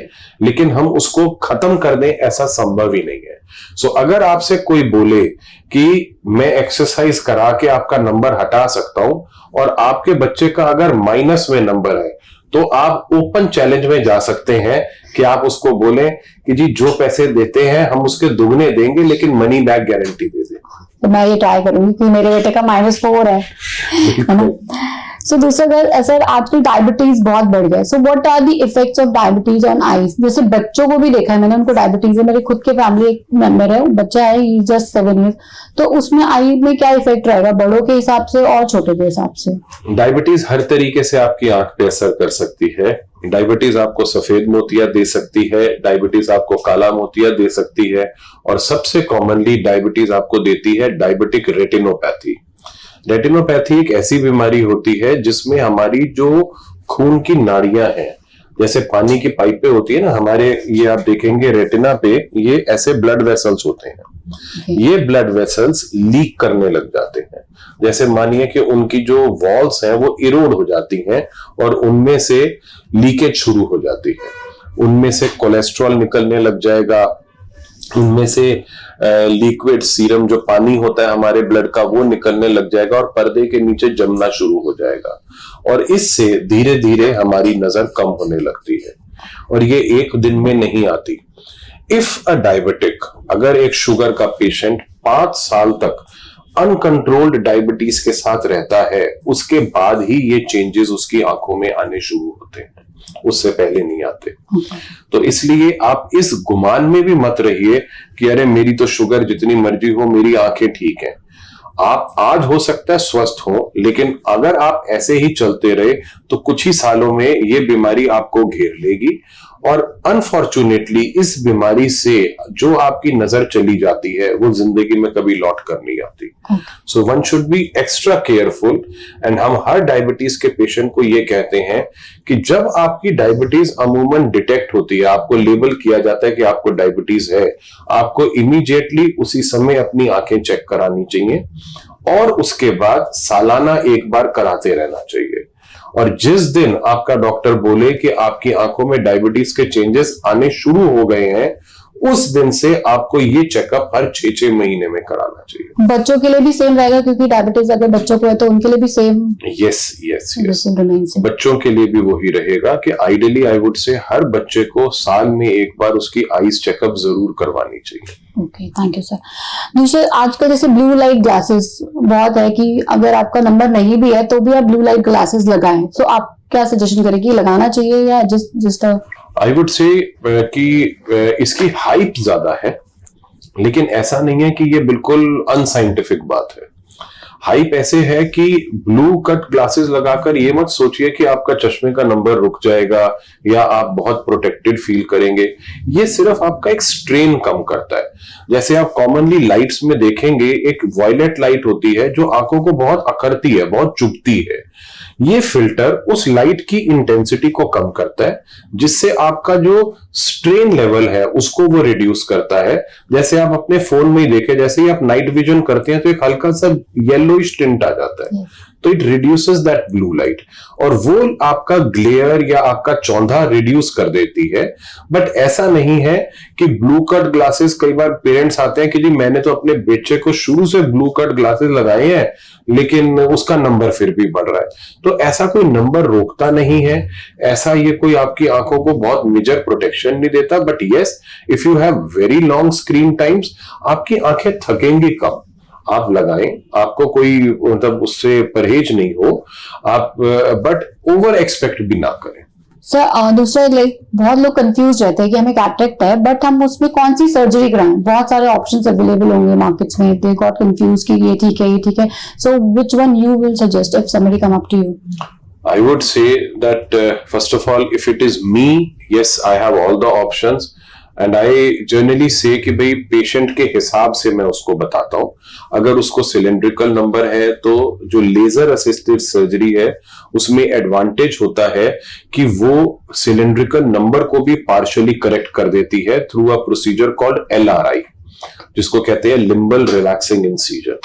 लेकिन हम उसको खत्म कर दें ऐसा संभव ही नहीं है। सो अगर आपसे कोई बोले कि मैं एक्सरसाइज करा के आपका नंबर हटा सकता हूं, और आपके बच्चे का अगर माइनस में नंबर है, तो आप ओपन चैलेंज में जा सकते हैं कि आप उसको बोलें कि जी जो पैसे देते हैं हम उसके दुगने देंगे, लेकिन मनी बैक गारंटी दे दें। तो मैं ये ट्राई करूंगी कि मेरे बेटे का -4 है ना। सो दूसरा सर, आजकल डायबिटीज बहुत बढ़ गया है। So what are the effects of diabetes on eyes? जैसे बच्चों को भी देखा है मैंने, उनको डायबिटीज है। मेरे खुद के फैमिली एक मेंबर है, बच्चा है, ही जस्ट 7 ईयर्स। तो उसमें आई में क्या इफेक्ट रहेगा, बड़ों के हिसाब से और छोटे के हिसाब से? डायबिटीज हर तरीके से आपकी आंख पे असर कर सकती है। डायबिटीज आपको सफेद मोतिया दे सकती है, डायबिटीज आपको काला मोतिया दे सकती है, और सबसे कॉमनली डायबिटीज आपको देती है डायबिटिक रेटिनोपैथी। रेटिनोपैथी एक ऐसी बीमारी होती है जिसमें हमारी जो खून की नाड़ियां हैं, जैसे पानी की पाइपें होती है ना हमारे, ये आप देखेंगे रेटिना पे, ये ऐसे ब्लड वेसल्स होते हैं। ये ब्लड वेसल्स लीक करने लग जाते हैं। जैसे मानिए कि उनकी जो वॉल्स हैं वो इरोड हो जाती हैं और उनमें से लीकेज शुरू हो जाती है। उनमें से कोलेस्ट्रॉल निकलने लग जाएगा, उनमें से लिक्विड सीरम जो पानी होता है हमारे ब्लड का वो निकलने लग जाएगा और पर्दे के नीचे जमना शुरू हो जाएगा, और इससे धीरे धीरे हमारी नजर कम होने लगती है। और ये एक दिन में नहीं आती। इफ अ डायबिटिक, अगर एक शुगर का पेशेंट 5 साल तक अनकंट्रोल्ड डायबिटीज के साथ रहता है, उसके बाद ही ये चेंजेस उसकी आंखों में आने शुरू होते हैं, उससे पहले नहीं आते। तो इसलिए आप इस गुमान में भी मत रहिए कि अरे मेरी तो शुगर जितनी मर्जी हो, मेरी आंखें ठीक हैं। आप आज हो सकता है स्वस्थ हो, लेकिन अगर आप ऐसे ही चलते रहे तो कुछ ही सालों में ये बीमारी आपको घेर लेगी, और अनफॉर्चुनेटली इस बीमारी से जो आपकी नजर चली जाती है वो जिंदगी में कभी लौट कर नहीं आती। So one should be extra careful. And हम हर डायबिटीज के पेशेंट को ये कहते हैं कि जब आपकी डायबिटीज अमूमन डिटेक्ट होती है, आपको लेबल किया जाता है कि आपको डायबिटीज है, आपको इमीडिएटली उसी समय अपनी आंखें चेक करानी चाहिए, और उसके बाद सालाना एक बार कराते रहना चाहिए। और जिस दिन आपका डॉक्टर बोले कि आपकी आंखों में डायबिटीज के चेंजेस आने शुरू हो गए हैं, उस दिन से आपको ये चेकअप हर 6-6 महीने में कराना चाहिए। बच्चों के लिए भी सेम रहेगा, क्योंकि डायबिटीज अगर बच्चों को है तो उनके लिए भी सेम? Yes remain same. बच्चों के लिए भी वही रहेगा कि आइडियली आई वुड से हर बच्चे को साल में एक बार उसकी आईज चेकअप जरूर करवानी चाहिए। Okay, thank you sir. दूसरे, आजकल जैसे ब्लू लाइट ग्लासेस बहुत है कि अगर आपका नंबर नहीं भी है तो भी आप ब्लू लाइट ग्लासेस लगाएं, तो आप क्या सजेशन करेंगे, लगाना चाहिए या जिस आई वुड से कि इसकी हाइप ज्यादा है, लेकिन ऐसा नहीं है कि ये बिल्कुल अनसाइंटिफिक बात है। हाइप ऐसे है कि ब्लू कट ग्लासेस लगाकर ये मत सोचिए कि आपका चश्मे का नंबर रुक जाएगा या आप बहुत प्रोटेक्टेड फील करेंगे। ये सिर्फ आपका एक स्ट्रेन कम करता है। जैसे आप कॉमनली लाइट्स में देखेंगे, एक वॉयलेट लाइट होती है जो आंखों को बहुत अकड़ती है, बहुत चुभती है। ये फिल्टर उस लाइट की इंटेंसिटी को कम करता है, जिससे आपका जो स्ट्रेन लेवल है उसको वो रिड्यूस करता है। जैसे आप अपने फोन में ही देखें, जैसे ही आप नाइट विजन करते हैं तो एक हल्का सा येलोइश टिंट आ जाता है, तो it reduces that blue light और वो आपका ग्लेयर या आपका चौंधा रिड्यूस कर देती है। बट ऐसा नहीं है कि ब्लू कट ग्लासेस, कई बार पेरेंट्स आते हैं कि जी मैंने तो अपने बच्चे को शुरू से ब्लू कट ग्लासेस लगाए हैं लेकिन उसका नंबर फिर भी बढ़ रहा है। तो ऐसा कोई नंबर रोकता नहीं है, ऐसा ये कोई आपकी आंखों को बहुत मेजर प्रोटेक्शन नहीं देता। But yes, if you have very long screen times, आपकी आंखें थकेंगी कम, आप लगाएं, आपको कोई मतलब उससे परहेज नहीं हो आप, बट ओवर एक्सपेक्ट भी ना करें। सर, दूसरा लाइक बहुत लोग कंफ्यूज रहते हैं कि हमें कैटरेक्ट है बट हम उसमें कौन सी सर्जरी कराएं। बहुत सारे ऑप्शंस अवेलेबल होंगे मार्केट्स में, दे गॉट कंफ्यूज कि ये ठीक है ये ठीक है। So which one you will suggest if somebody come up to you? I would say that first of all, if it is me, yes, I have all the options. And I generally से कि भाई patient के हिसाब से मैं उसको बताता हूं। अगर उसको सिलेंड्रिकल नंबर है तो जो लेजर असिस्टेड सर्जरी है उसमें एडवांटेज होता है कि वो सिलेंड्रिकल नंबर को भी पार्शियली करेक्ट कर देती है through a procedure called LRI, जिसको कहते हैं लिम्बल रिलैक्सिंग इंसीजर।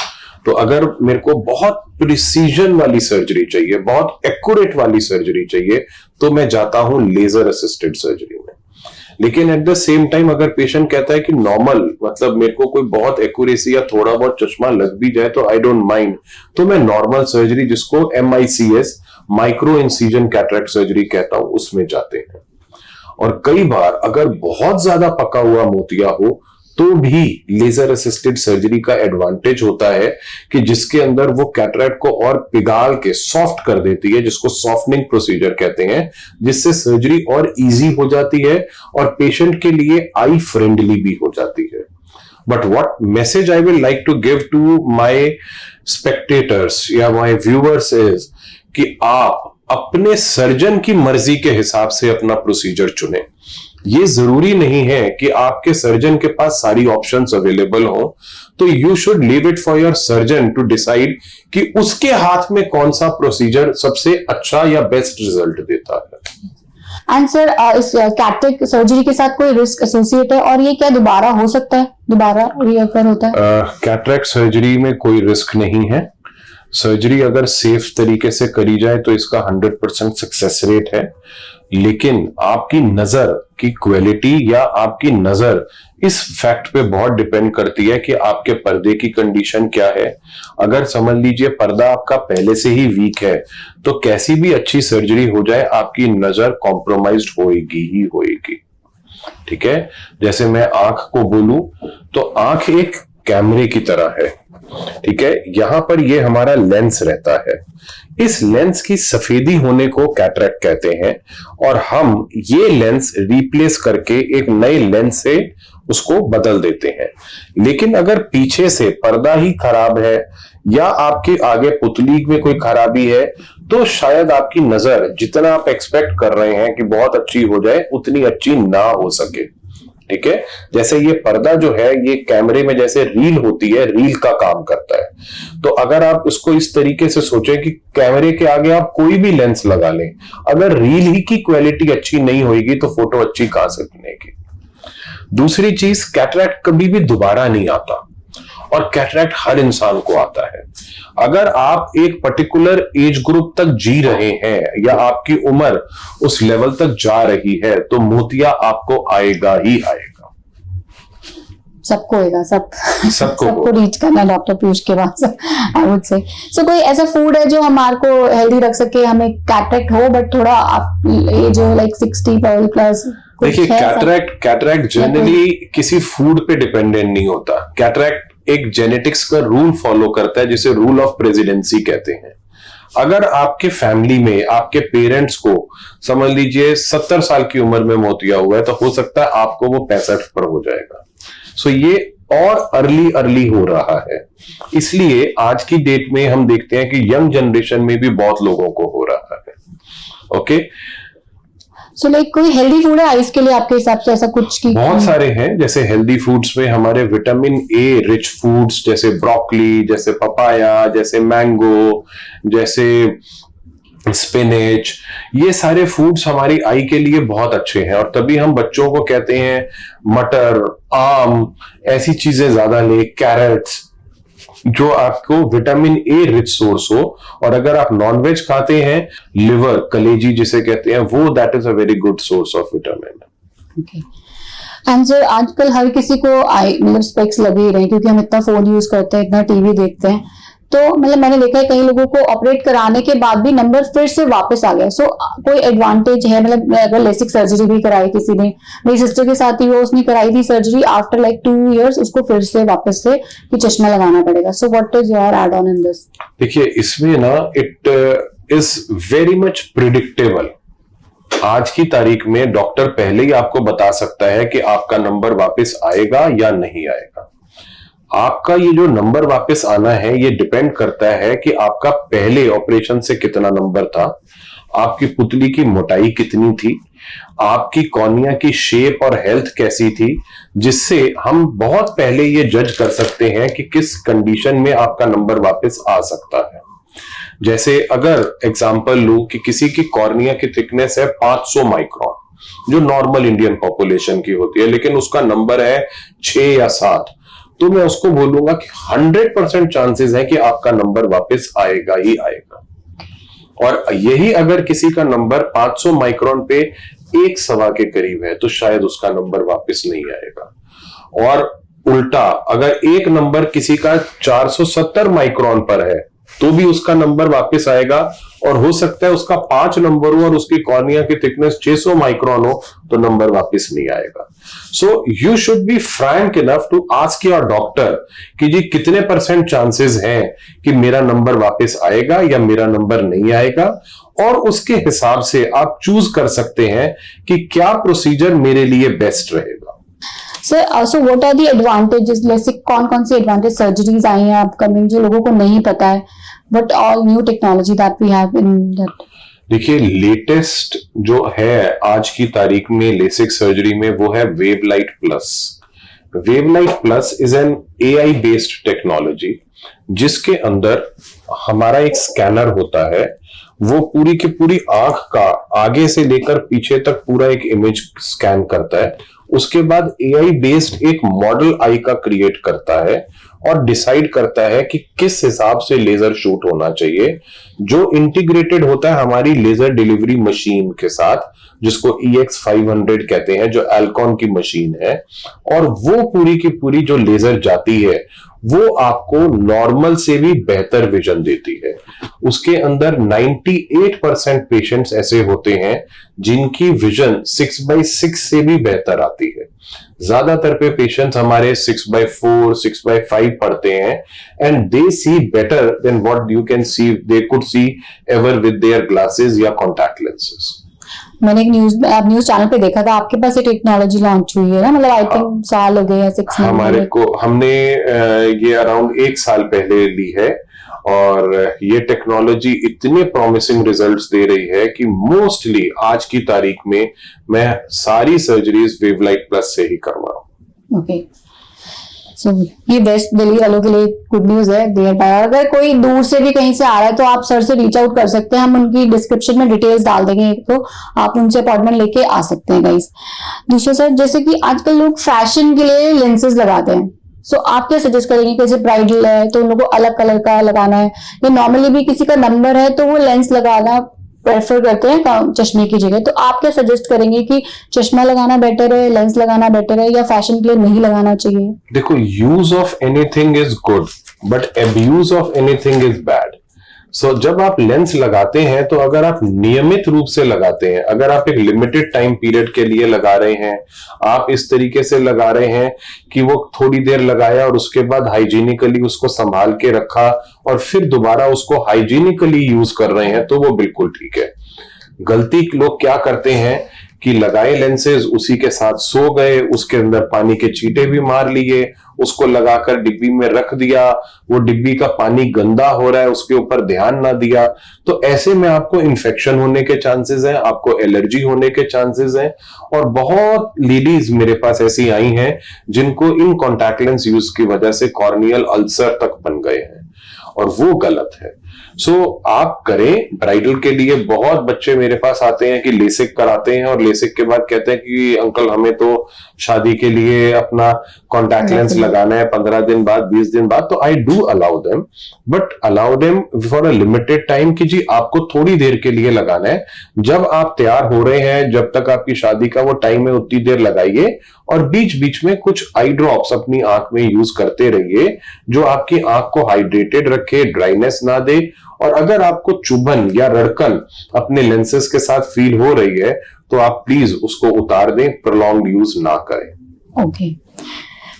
तो अगर मेरे को बहुत प्रिसीजन वाली सर्जरी चाहिए, बहुत एक्यूरेट वाली सर्जरी चाहिए, तो मैं जाता हूं लेजर असिस्टेड सर्जरी में। लेकिन एट द सेम टाइम अगर पेशेंट कहता है कि नॉर्मल, मतलब मेरे को कोई बहुत एक्यूरेसी या थोड़ा बहुत चश्मा लग भी जाए तो आई डोंट माइंड, तो मैं नॉर्मल सर्जरी जिसको MICS micro incision cataract surgery कहता हूं उसमें जाते हैं। और कई बार अगर बहुत ज्यादा पका हुआ मोतिया हो तो भी लेजर असिस्टेड सर्जरी का एडवांटेज होता है कि जिसके अंदर वो कैटरेक्ट को और पिघाल के सॉफ्ट कर देती है, जिसको सॉफ्टनिंग प्रोसीजर कहते हैं, जिससे सर्जरी और इजी हो जाती है और पेशेंट के लिए आई फ्रेंडली भी हो जाती है। But what message I will like to give to my spectators या माय व्यूअर्स इज कि आप अपने सर्जन की मर्जी के हिसाब से अपना प्रोसीजर चुनें। ये जरूरी नहीं है कि आपके सर्जन के पास सारी ऑप्शंस अवेलेबल हो, तो you should leave it for your surgeon to decide कि उसके हाथ में कौन सा प्रोसीजर सबसे अच्छा या बेस्ट रिजल्ट देता है। एंड सर, इस कैटरेक्ट सर्जरी के साथ कोई रिस्क एसोसिएट है और ये क्या दोबारा हो सकता है, दोबारा रीअकर होता है? कैटरेक्ट सर्जरी में कोई रिस्क नहीं है। सर्जरी अगर सेफ तरीके से करी जाए तो इसका 100% सक्सेस रेट है। लेकिन आपकी नजर की क्वालिटी या आपकी नजर इस फैक्ट पे बहुत डिपेंड करती है कि आपके पर्दे की कंडीशन क्या है। अगर समझ लीजिए पर्दा आपका पहले से ही वीक है तो कैसी भी अच्छी सर्जरी हो जाए आपकी नजर कॉम्प्रोमाइज्ड होएगी ही होएगी। ठीक है, जैसे मैं आंख को बोलूं तो आंख एक कैमरे की तरह है। ठीक है, यहां पर ये हमारा लेंस रहता है, इस लेंस की सफेदी होने को कैटरेक्ट कहते हैं और हम ये लेंस रिप्लेस करके एक नए लेंस से उसको बदल देते हैं। लेकिन अगर पीछे से पर्दा ही खराब है या आपके आगे पुतली में कोई खराबी है तो शायद आपकी नजर जितना आप एक्सपेक्ट कर रहे हैं कि बहुत अच्छी हो जाए उतनी अच्छी ना हो सके। ठीक है, जैसे ये पर्दा जो है ये कैमरे में जैसे रील होती है, रील का काम करता है। तो अगर आप इसको इस तरीके से सोचें कि कैमरे के आगे आप कोई भी लेंस लगा लें, अगर रील ही की क्वालिटी अच्छी नहीं होगी तो फोटो अच्छी कहां से बनेगी। दूसरी चीज, कैटरेक्ट कभी भी दोबारा नहीं आता और कैटरेक्ट हर इंसान को आता है। अगर आप एक पर्टिकुलर एज ग्रुप तक जी रहे हैं या आपकी उम्र उस लेवल तक जा रही है तो मोतिया आपको आएगा ही आएगा। सबको होगा, सबको होगा। रीच करना डॉक्टर पीयूष के पास, आई वुड से। सो कोई ऐसा फूड है जो हमारे को हेल्दी रख सके, हमें कैटरेक्ट हो बट थोड़ा ये जो लाइक 60 प्लस? देखिए, कैटरेक्ट जनरली किसी फूड पे डिपेंडेंट नहीं होता। कैटरेक्ट एक जेनेटिक्स का रूल फॉलो करता है, जिसे रूल ऑफ प्रेसिडेंसी कहते हैं। अगर आपके फैमिली में आपके पेरेंट्स को समझ लीजिए 70 साल की उम्र में मोतिया हुआ है, तो हो सकता है आपको वो 65 पर हो जाएगा। सो ये और अर्ली हो रहा है। इसलिए आज की डेट में हम देखते हैं कि यंग जनरेशन में भी बहुत लोगों को हो रहा है। ओके, सो लाइक कोई हेल्दी फूड है आइस के लिए आपके हिसाब से, ऐसा कुछ की? बहुत सारे हैं। जैसे हेल्दी फूड्स में हमारे विटामिन ए रिच फूड्स, जैसे ब्रोकली, जैसे पपाया, जैसे मैंगो, जैसे स्पिनेच, ये सारे फूड्स हमारी आई के लिए बहुत अच्छे हैं। और तभी हम बच्चों को कहते हैं मटर, आम, ऐसी चीजें ज्यादा ले, कैरेट्स, जो आपको विटामिन ए रिच सोर्स हो। और अगर आप नॉनवेज खाते हैं, लिवर, कलेजी जिसे कहते हैं, वो that is a very good source of vitamin. Okay. And sir, आजकल हर किसी को आई मतलब स्पेक्स लगे ही रहे, क्योंकि हम इतना फोन यूज करते हैं, इतना टीवी देखते हैं। तो मतलब मैंने देखा है कई लोगों को ऑपरेट कराने के बाद भी नंबर फिर से वापस आ गया। सो कोई एडवांटेज है? मतलब अगर लेसिक सर्जरी भी कराई किसी ने, मेरी सिस्टर के साथ ही वो, उसने कराई थी सर्जरी, आफ्टर लाइक 2 years उसको फिर से वापस से कि चश्मा लगाना पड़ेगा। सो what is your add on in this? देखिए, इसमें ना it is very much predictable. आज की तारीख में डॉक्टर पहले ही आपको बता सकता है कि आपका नंबर वापस आएगा या नहीं आएगा। आपका ये जो नंबर वापस आना है, ये डिपेंड करता है कि आपका पहले ऑपरेशन से कितना नंबर था, आपकी पुतली की मोटाई कितनी थी, आपकी कॉर्निया की शेप और हेल्थ कैसी थी, जिससे हम बहुत पहले ये जज कर सकते हैं कि किस कंडीशन में आपका नंबर वापस आ सकता है। जैसे अगर एग्जांपल लूं कि किसी की कॉर्निया की थिकनेस है 500 माइक्रोन, जो नॉर्मल इंडियन पॉपुलेशन की होती है, लेकिन उसका नंबर है 6 या 7, तो मैं उसको बोलूंगा कि 100% चांसेस है कि आपका नंबर वापस आएगा ही आएगा। और यही अगर किसी का नंबर 500 माइक्रोन पे 1.25 के करीब है, तो शायद उसका नंबर वापस नहीं आएगा। और उल्टा, अगर एक नंबर किसी का 470 माइक्रोन पर है, तो भी उसका नंबर वापस आएगा। और हो सकता है उसका 5 नंबर हो और उसकी कॉर्निया की थिकनेस 600 माइक्रोन हो, तो नंबर वापस नहीं आएगा। So you should be frank enough to ask your doctor कि जी कितने % चांसेस हैं कि मेरा नंबर वापस आएगा या मेरा नंबर नहीं आएगा, और उसके हिसाब से आप चूज कर सकते हैं कि क्या प्रोसीजर मेरे लिए बेस्ट रहेगा। Sir, also what are the advantages? जैसे कौन से एडवांटेज सर्जरीज आई हैं अपकमिंग जो लोगों को नहीं पता है? What all new technology that we have in that? देखिए, लेटेस्ट जो है आज की तारीख में लेसिक सर्जरी में, वो है WaveLight plus. WaveLight plus is an AI based technology, जिसके अंदर हमारा एक स्कैनर होता है। वो पूरी की पूरी आंख का आगे से लेकर पीछे तक पूरा एक इमेज स्कैन करता है। उसके बाद AI बेस्ड एक मॉडल आई का क्रिएट करता है और डिसाइड करता है कि किस हिसाब से लेजर शूट होना चाहिए, जो इंटीग्रेटेड होता है हमारी लेजर डिलीवरी मशीन के साथ, जिसको EX500 कहते हैं, जो एल्कॉन की मशीन है। और वो पूरी की पूरी जो लेजर जाती है, वो आपको नॉर्मल से भी बेहतर विजन देती है। उसके अंदर 98% पेशेंट्स ऐसे होते हैं जिनकी विजन 6/6 से भी बेहतर आती है। ज्यादातर पे पेशेंट्स हमारे 6/4, 6/5 पढ़ते हैं, and they see better than what you can see, they could see ever with their glasses या कॉन्टैक्ट लेंसेज। मैंने एक न्यूज चैनल पे देखा था, आपके पास ये टेक्नोलॉजी लॉन्च हुई है ना? मतलब आई थिंक साल हो गए या 6 मंथ। हमने ये अराउंड 1 साल पहले ली है, और ये टेक्नोलॉजी इतने प्रॉमिसिंग रिजल्ट्स दे रही है कि मोस्टली आज की तारीख में मैं सारी सर्जरीज वेवलाइट प्लस से ही करवा रहा हूं। ओके, सो ये वेस्ट दिल्ली वालों के लिए गुड न्यूज है देयर बाय। अगर कोई दूर से भी कहीं से आ रहा है तो आप सर से रीच आउट कर सकते हैं, हम उनकी डिस्क्रिप्शन में डिटेल्स डाल देंगे, तो आप उनसे अपॉइंटमेंट लेके आ सकते हैं गाइस। दूसरा सर, जैसे कि आजकल लोग फैशन के लिए लेंसेज लगाते हैं, सो आप क्या सजेस्ट करेंगे? जैसे ब्राइडल है तो उन लोगों को अलग कलर का लगाना है, या नॉर्मली भी किसी का नंबर है तो वो लेंस लगाना प्रेफर करते हैं चश्मे की जगह। तो आप क्या सजेस्ट करेंगे कि चश्मा लगाना बेटर है, लेंस लगाना बेटर है, या फैशन के लिए नहीं लगाना चाहिए? देखो, use of anything is good but abuse of anything is bad. So जब आप लेंस लगाते हैं तो अगर आप नियमित रूप से लगाते हैं, अगर आप एक लिमिटेड टाइम पीरियड के लिए लगा रहे हैं, आप इस तरीके से लगा रहे हैं कि वो थोड़ी देर लगाया और उसके बाद हाइजीनिकली उसको संभाल के रखा और फिर दोबारा उसको हाइजीनिकली यूज कर रहे हैं, तो वो बिल्कुल ठीक है। गलती लोग क्या करते हैं कि लगाए लेंसेज, उसी के साथ सो गए, उसके अंदर पानी के छींटे भी मार लिए, उसको लगाकर डिब्बी में रख दिया, वो डिब्बी का पानी गंदा हो रहा है, उसके ऊपर ध्यान ना दिया, तो ऐसे में आपको इन्फेक्शन होने के चांसेस हैं, आपको एलर्जी होने के चांसेस हैं। और बहुत लेडीज मेरे पास ऐसी आई हैं जिनको इन कॉन्टैक्ट लेंस यूज की वजह से कॉर्नियल अल्सर तक बन गए हैं, और वो गलत है। सो आप करें। ब्राइडल के लिए बहुत बच्चे मेरे पास आते हैं कि लेसिक कराते हैं और लेसिक के बाद कहते हैं कि अंकल हमें तो शादी के लिए अपना कॉन्टैक्ट लेंस लगाना है 15 दिन बाद, 20 दिन बाद। तो I do allow them, but allow them for a limited time कि जी आपको थोड़ी देर के लिए लगाना है। जब आप तैयार हो रहे हैं, जब तक आपकी शादी का वो टाइम है, उतनी देर लगाइए, और बीच बीच में कुछ आई ड्रॉप्स अपनी आंख में यूज करते रहिए जो आपकी आंख को हाइड्रेटेड रखे, ड्राइनेस ना दे। और अगर आपको चुभन या रड़कन अपने लेंसेज के साथ फील हो रही है तो आप प्लीज उसको उतार दें, प्रोलॉन्ग्ड यूज ना करें। ओके।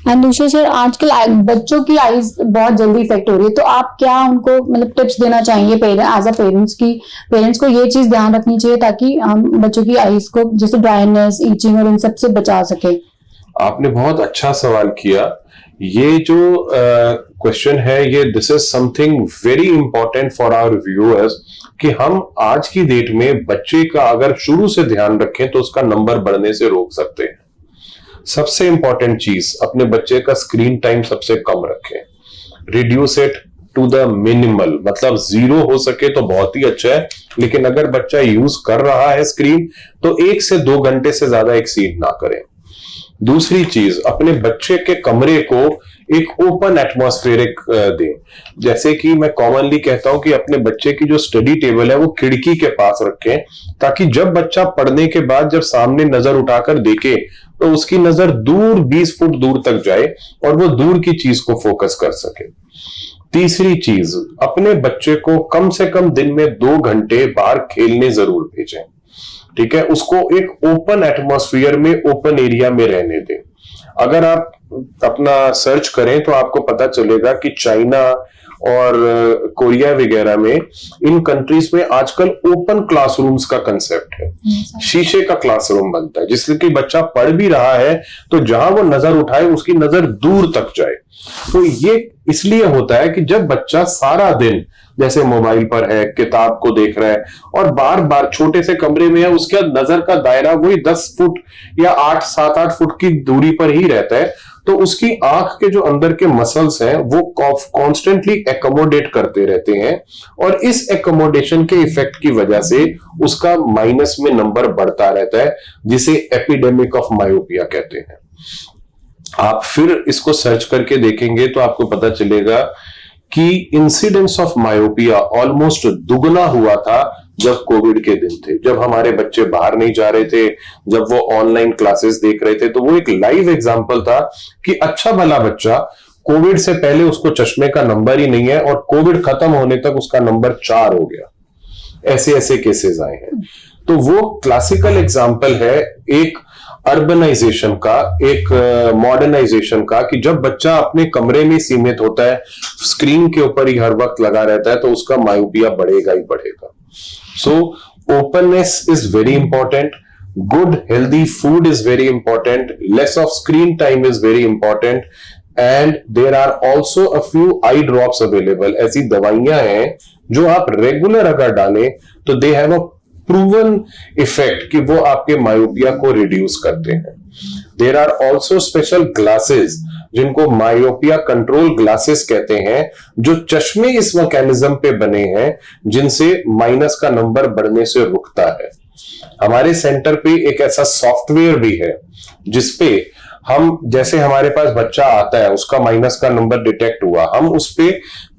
एंड दूसरा सर, आजकल बच्चों की आईज बहुत जल्दी इफेक्ट हो रही है, तो आप क्या उनको मतलब टिप्स देना चाहेंगे एज अ पेरेंट्स को ये चीज ध्यान रखनी चाहिए ताकि हम बच्चों की आईज को जैसे ड्राइनेस, ईचिंग और इन सब से बचा सके? आपने बहुत अच्छा सवाल किया। ये जो क्वेश्चन है, ये this is something very important for our viewers कि हम आज की डेट में बच्चे का अगर शुरू से ध्यान रखें तो उसका नंबर बढ़ने से रोक सकते हैं। सबसे इंपॉर्टेंट चीज, अपने बच्चे का स्क्रीन टाइम सबसे कम रखें, reduce it to the minimal, मतलब 0 हो सके तो बहुत ही अच्छा है, लेकिन अगर बच्चा यूज कर रहा है स्क्रीन तो 1 से 2 घंटे से ज्यादा एक्सीड ना करें। दूसरी चीज, अपने बच्चे के कमरे को एक ओपन एटमॉस्फेरिक दें। जैसे कि मैं कॉमनली कहता हूं कि अपने बच्चे की जो स्टडी टेबल है वो खिड़की के पास रखें, ताकि जब बच्चा पढ़ने के बाद जब सामने नजर उठाकर देखे तो उसकी नजर दूर 20 फुट दूर तक जाए और वो दूर की चीज को फोकस कर सके। तीसरी चीज, अपने बच्चे को कम से कम दिन में 2 घंटे बाहर खेलने जरूर भेजें। ठीक है, उसको एक ओपन एटमॉस्फेयर में, ओपन एरिया में रहने दें। अगर आप अपना सर्च करें तो आपको पता चलेगा कि चाइना और कोरिया वगैरह में, इन कंट्रीज में आजकल ओपन क्लासरूम्स का कंसेप्ट है। शीशे का क्लासरूम बनता है जिससे कि बच्चा पढ़ भी रहा है तो जहां वो नजर उठाए उसकी नजर दूर तक जाए। तो ये इसलिए होता है कि जब बच्चा सारा दिन जैसे मोबाइल पर है, किताब को देख रहा है और बार बार छोटे से कमरे में है, उसके नजर का दायरा वही 10 फुट या 7-8 फुट की दूरी पर ही रहता है, तो उसकी आंख के जो अंदर के मसल्स हैं वो कॉन्स्टेंटली एकोमोडेट करते रहते हैं, और इस एकोमोडेशन के इफेक्ट की वजह से उसका माइनस में नंबर बढ़ता रहता है, जिसे एपिडेमिक ऑफ मायोपिया कहते हैं। आप फिर इसको सर्च करके देखेंगे तो आपको पता चलेगा कि इंसिडेंस ऑफ मायोपिया ऑलमोस्ट दुगना हुआ था जब कोविड के दिन थे, जब हमारे बच्चे बाहर नहीं जा रहे थे, जब वो ऑनलाइन क्लासेस देख रहे थे। तो वो एक लाइव एग्जांपल था कि अच्छा भला बच्चा, कोविड से पहले उसको चश्मे का नंबर ही नहीं है और कोविड खत्म होने तक उसका नंबर 4 हो गया। ऐसे ऐसे केसेस आए हैं। तो वो क्लासिकल एग्जांपल है एक अर्बनाइजेशन का, एक मॉडर्नाइजेशन का, कि जब बच्चा अपने कमरे में सीमित होता है, स्क्रीन के ऊपर ही हर वक्त लगा रहता है, तो उसका मायोपिया बढ़ेगा ही बढ़ेगा। So openness is very important, good healthy food is very important, less of screen time is very important, and there are also a few eye drops available. ऐसी दवाइयां हैं जो आप रेगुलर अगर डालें तो they have a proven effect कि वो आपके मायोपिया को रिड्यूस करते हैं। There are also special glasses जिनको मायोपिया कंट्रोल ग्लासेस कहते हैं, जो चश्मे इस मैकेनिज्म पे बने हैं जिनसे माइनस का नंबर बढ़ने से रुकता है। हमारे सेंटर पे एक ऐसा सॉफ्टवेयर भी है जिसपे हम जैसे हमारे पास बच्चा आता है, उसका माइनस का नंबर डिटेक्ट हुआ, हम उस पे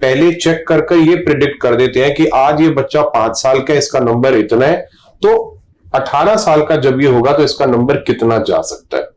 पहले चेक कर ये प्रिडिक्ट कर देते हैं कि आज ये बच्चा 5 साल का, इसका नंबर इतना है, तो 18 साल का जब ये होगा तो इसका नंबर कितना जा सकता है।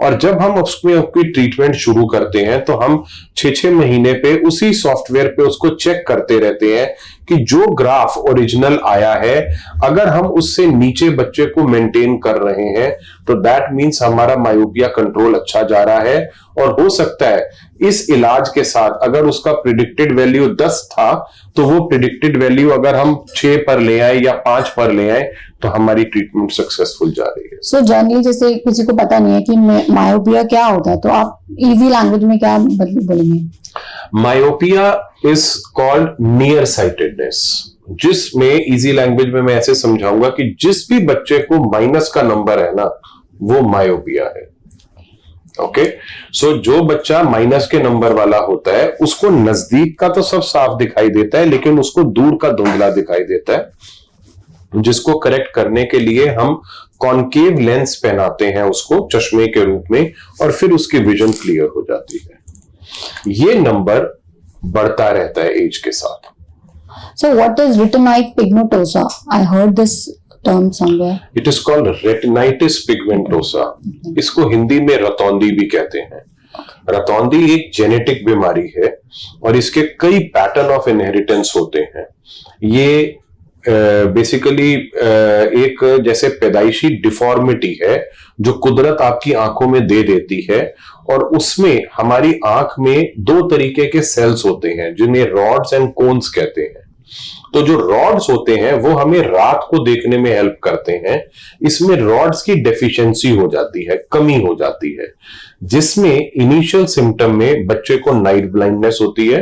और जब हम उसमें अपनी ट्रीटमेंट शुरू करते हैं तो हम 6-6 महीने पे उसी सॉफ्टवेयर पे उसको चेक करते रहते हैं कि जो ग्राफ ओरिजिनल आया है, अगर हम उससे नीचे बच्चे को मेंटेन कर रहे हैं तो दैट मीन्स हमारा मायोपिया कंट्रोल अच्छा जा रहा है। और हो सकता है इस इलाज के साथ अगर उसका प्रिडिक्टेड वैल्यू 10 था तो वो प्रिडिक्टेड वैल्यू अगर हम 6 पर ले आए या 5 पर ले आए तो हमारी ट्रीटमेंट सक्सेसफुल जा रही है। सो जनरली जैसे किसी को पता नहीं है कि मायोपिया क्या होता है, तो आप इजी लैंग्वेज में क्या बोलेंगे? Myopia is called near sightedness, जिसमें इजी लैंग्वेज में मैं ऐसे समझाऊंगा कि जिस भी बच्चे को माइनस का नंबर है ना, वो मायोपिया है। ओके, सो जो बच्चा माइनस के नंबर वाला होता है उसको नजदीक का तो सब साफ दिखाई देता है, लेकिन उसको दूर का धुंधला दिखाई देता है, जिसको करेक्ट करने के लिए हम कॉनकेव लेंस पहनाते हैं उसको चश्मे के रूप में, और फिर उसकी विजन क्लियर हो जाती है। ये नंबर बढ़ता रहता है एज के साथ। सो what is retinitis pigmentosa? I heard this term somewhere. It is called retinitis pigmentosa. इसको हिंदी में रतौंधी भी कहते हैं। रतौंधी एक जेनेटिक बीमारी है और इसके कई पैटर्न ऑफ इनहेरिटेंस होते हैं। ये बेसिकली एक जैसे पैदाइशी डिफॉर्मिटी है जो कुदरत आपकी आंखों में दे देती है, और उसमें हमारी आंख में 2 तरीके के सेल्स होते हैं जिन्हें रॉड्स एंड कोन्स कहते हैं। तो जो रॉड्स होते हैं वो हमें रात को देखने में हेल्प करते हैं। इसमें रॉड्स की डेफिशिएंसी हो जाती है, कमी हो जाती है, जिसमें इनिशियल सिम्टम में बच्चे को नाइट ब्लाइंडनेस होती है।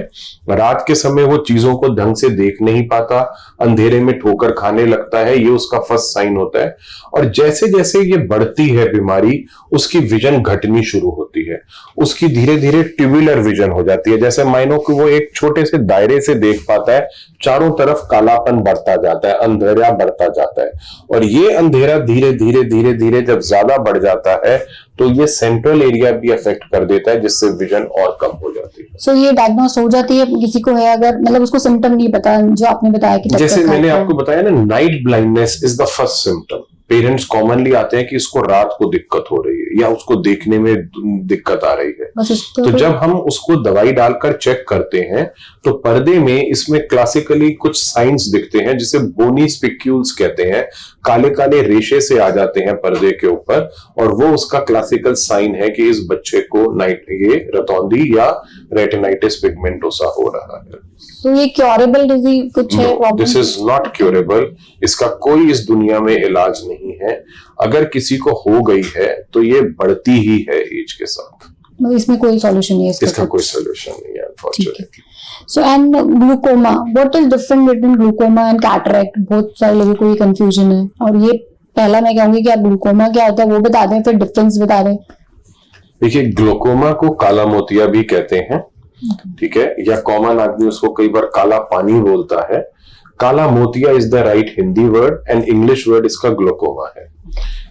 रात के समय वो चीजों को ढंग से देख नहीं पाता, अंधेरे में ठोकर खाने लगता है, ये उसका फर्स्ट साइन होता है। और जैसे जैसे ये बढ़ती है बीमारी, उसकी विजन घटनी शुरू होती है, उसकी धीरे धीरे ट्यूबुलर विजन हो जाती है। जैसे मानो कि वो एक छोटे से दायरे से देख पाता है, चारों तरफ कालापन बढ़ता जाता है, अंधेरा बढ़ता जाता है। और ये अंधेरा धीरे धीरे धीरे धीरे जब ज्यादा बढ़ जाता है तो ये सेंट्रल एरिया भी अफेक्ट कर देता है, जिससे विजन और कम हो जाती है। सो ये डायग्नोस हो जाती है किसी को है अगर मतलब उसको सिम्टम नहीं पता, जो आपने बताया कि जैसे मैंने आपको बताया ना, night blindness is the first symptom. Parents commonly आते हैं कि इसको रात को दिक्कत हो रही है या उसको देखने में दिक्कत आ रही है, तो जब हम उसको दवाई डालकर चेक करते हैं तो पर्दे में इसमें क्लासिकली कुछ साइंस दिखते हैं जिसे बोनी स्पिक्यूल्स कहते हैं। काले काले रेशे से आ जाते हैं पर्दे के ऊपर, और वो उसका क्लासिकल साइन है कि इस बच्चे को ये रतौंधी या रेटिनाइटिस पिगमेंटोसा हो रहा है। तो ये क्योरेबल डिजीज कुछ है? This is not curable. इसका कोई इस दुनिया में इलाज नहीं है। अगर किसी को हो गई है तो ये बढ़ती ही है एज के साथ, मतलब इसमें कोई सॉल्यूशन नहीं है इसका कोई सॉल्यूशन नहीं है unfortunately. So and glaucoma, what is different between glaucoma and cataract? बहुत सारे लोगों को ये कंफ्यूजन है, और ये पहला मैं कहूंगी कि आप ग्लूकोमा क्या होता है वो बता दें, फिर डिफरेंस बता दें। देखिए, ग्लूकोमा को काला मोतिया भी कहते हैं, ठीक है, या कॉमन आदमी उसको कई बार काला पानी बोलता है। काला मोतिया is the right Hindi word and English word इसका ग्लूकोमा है।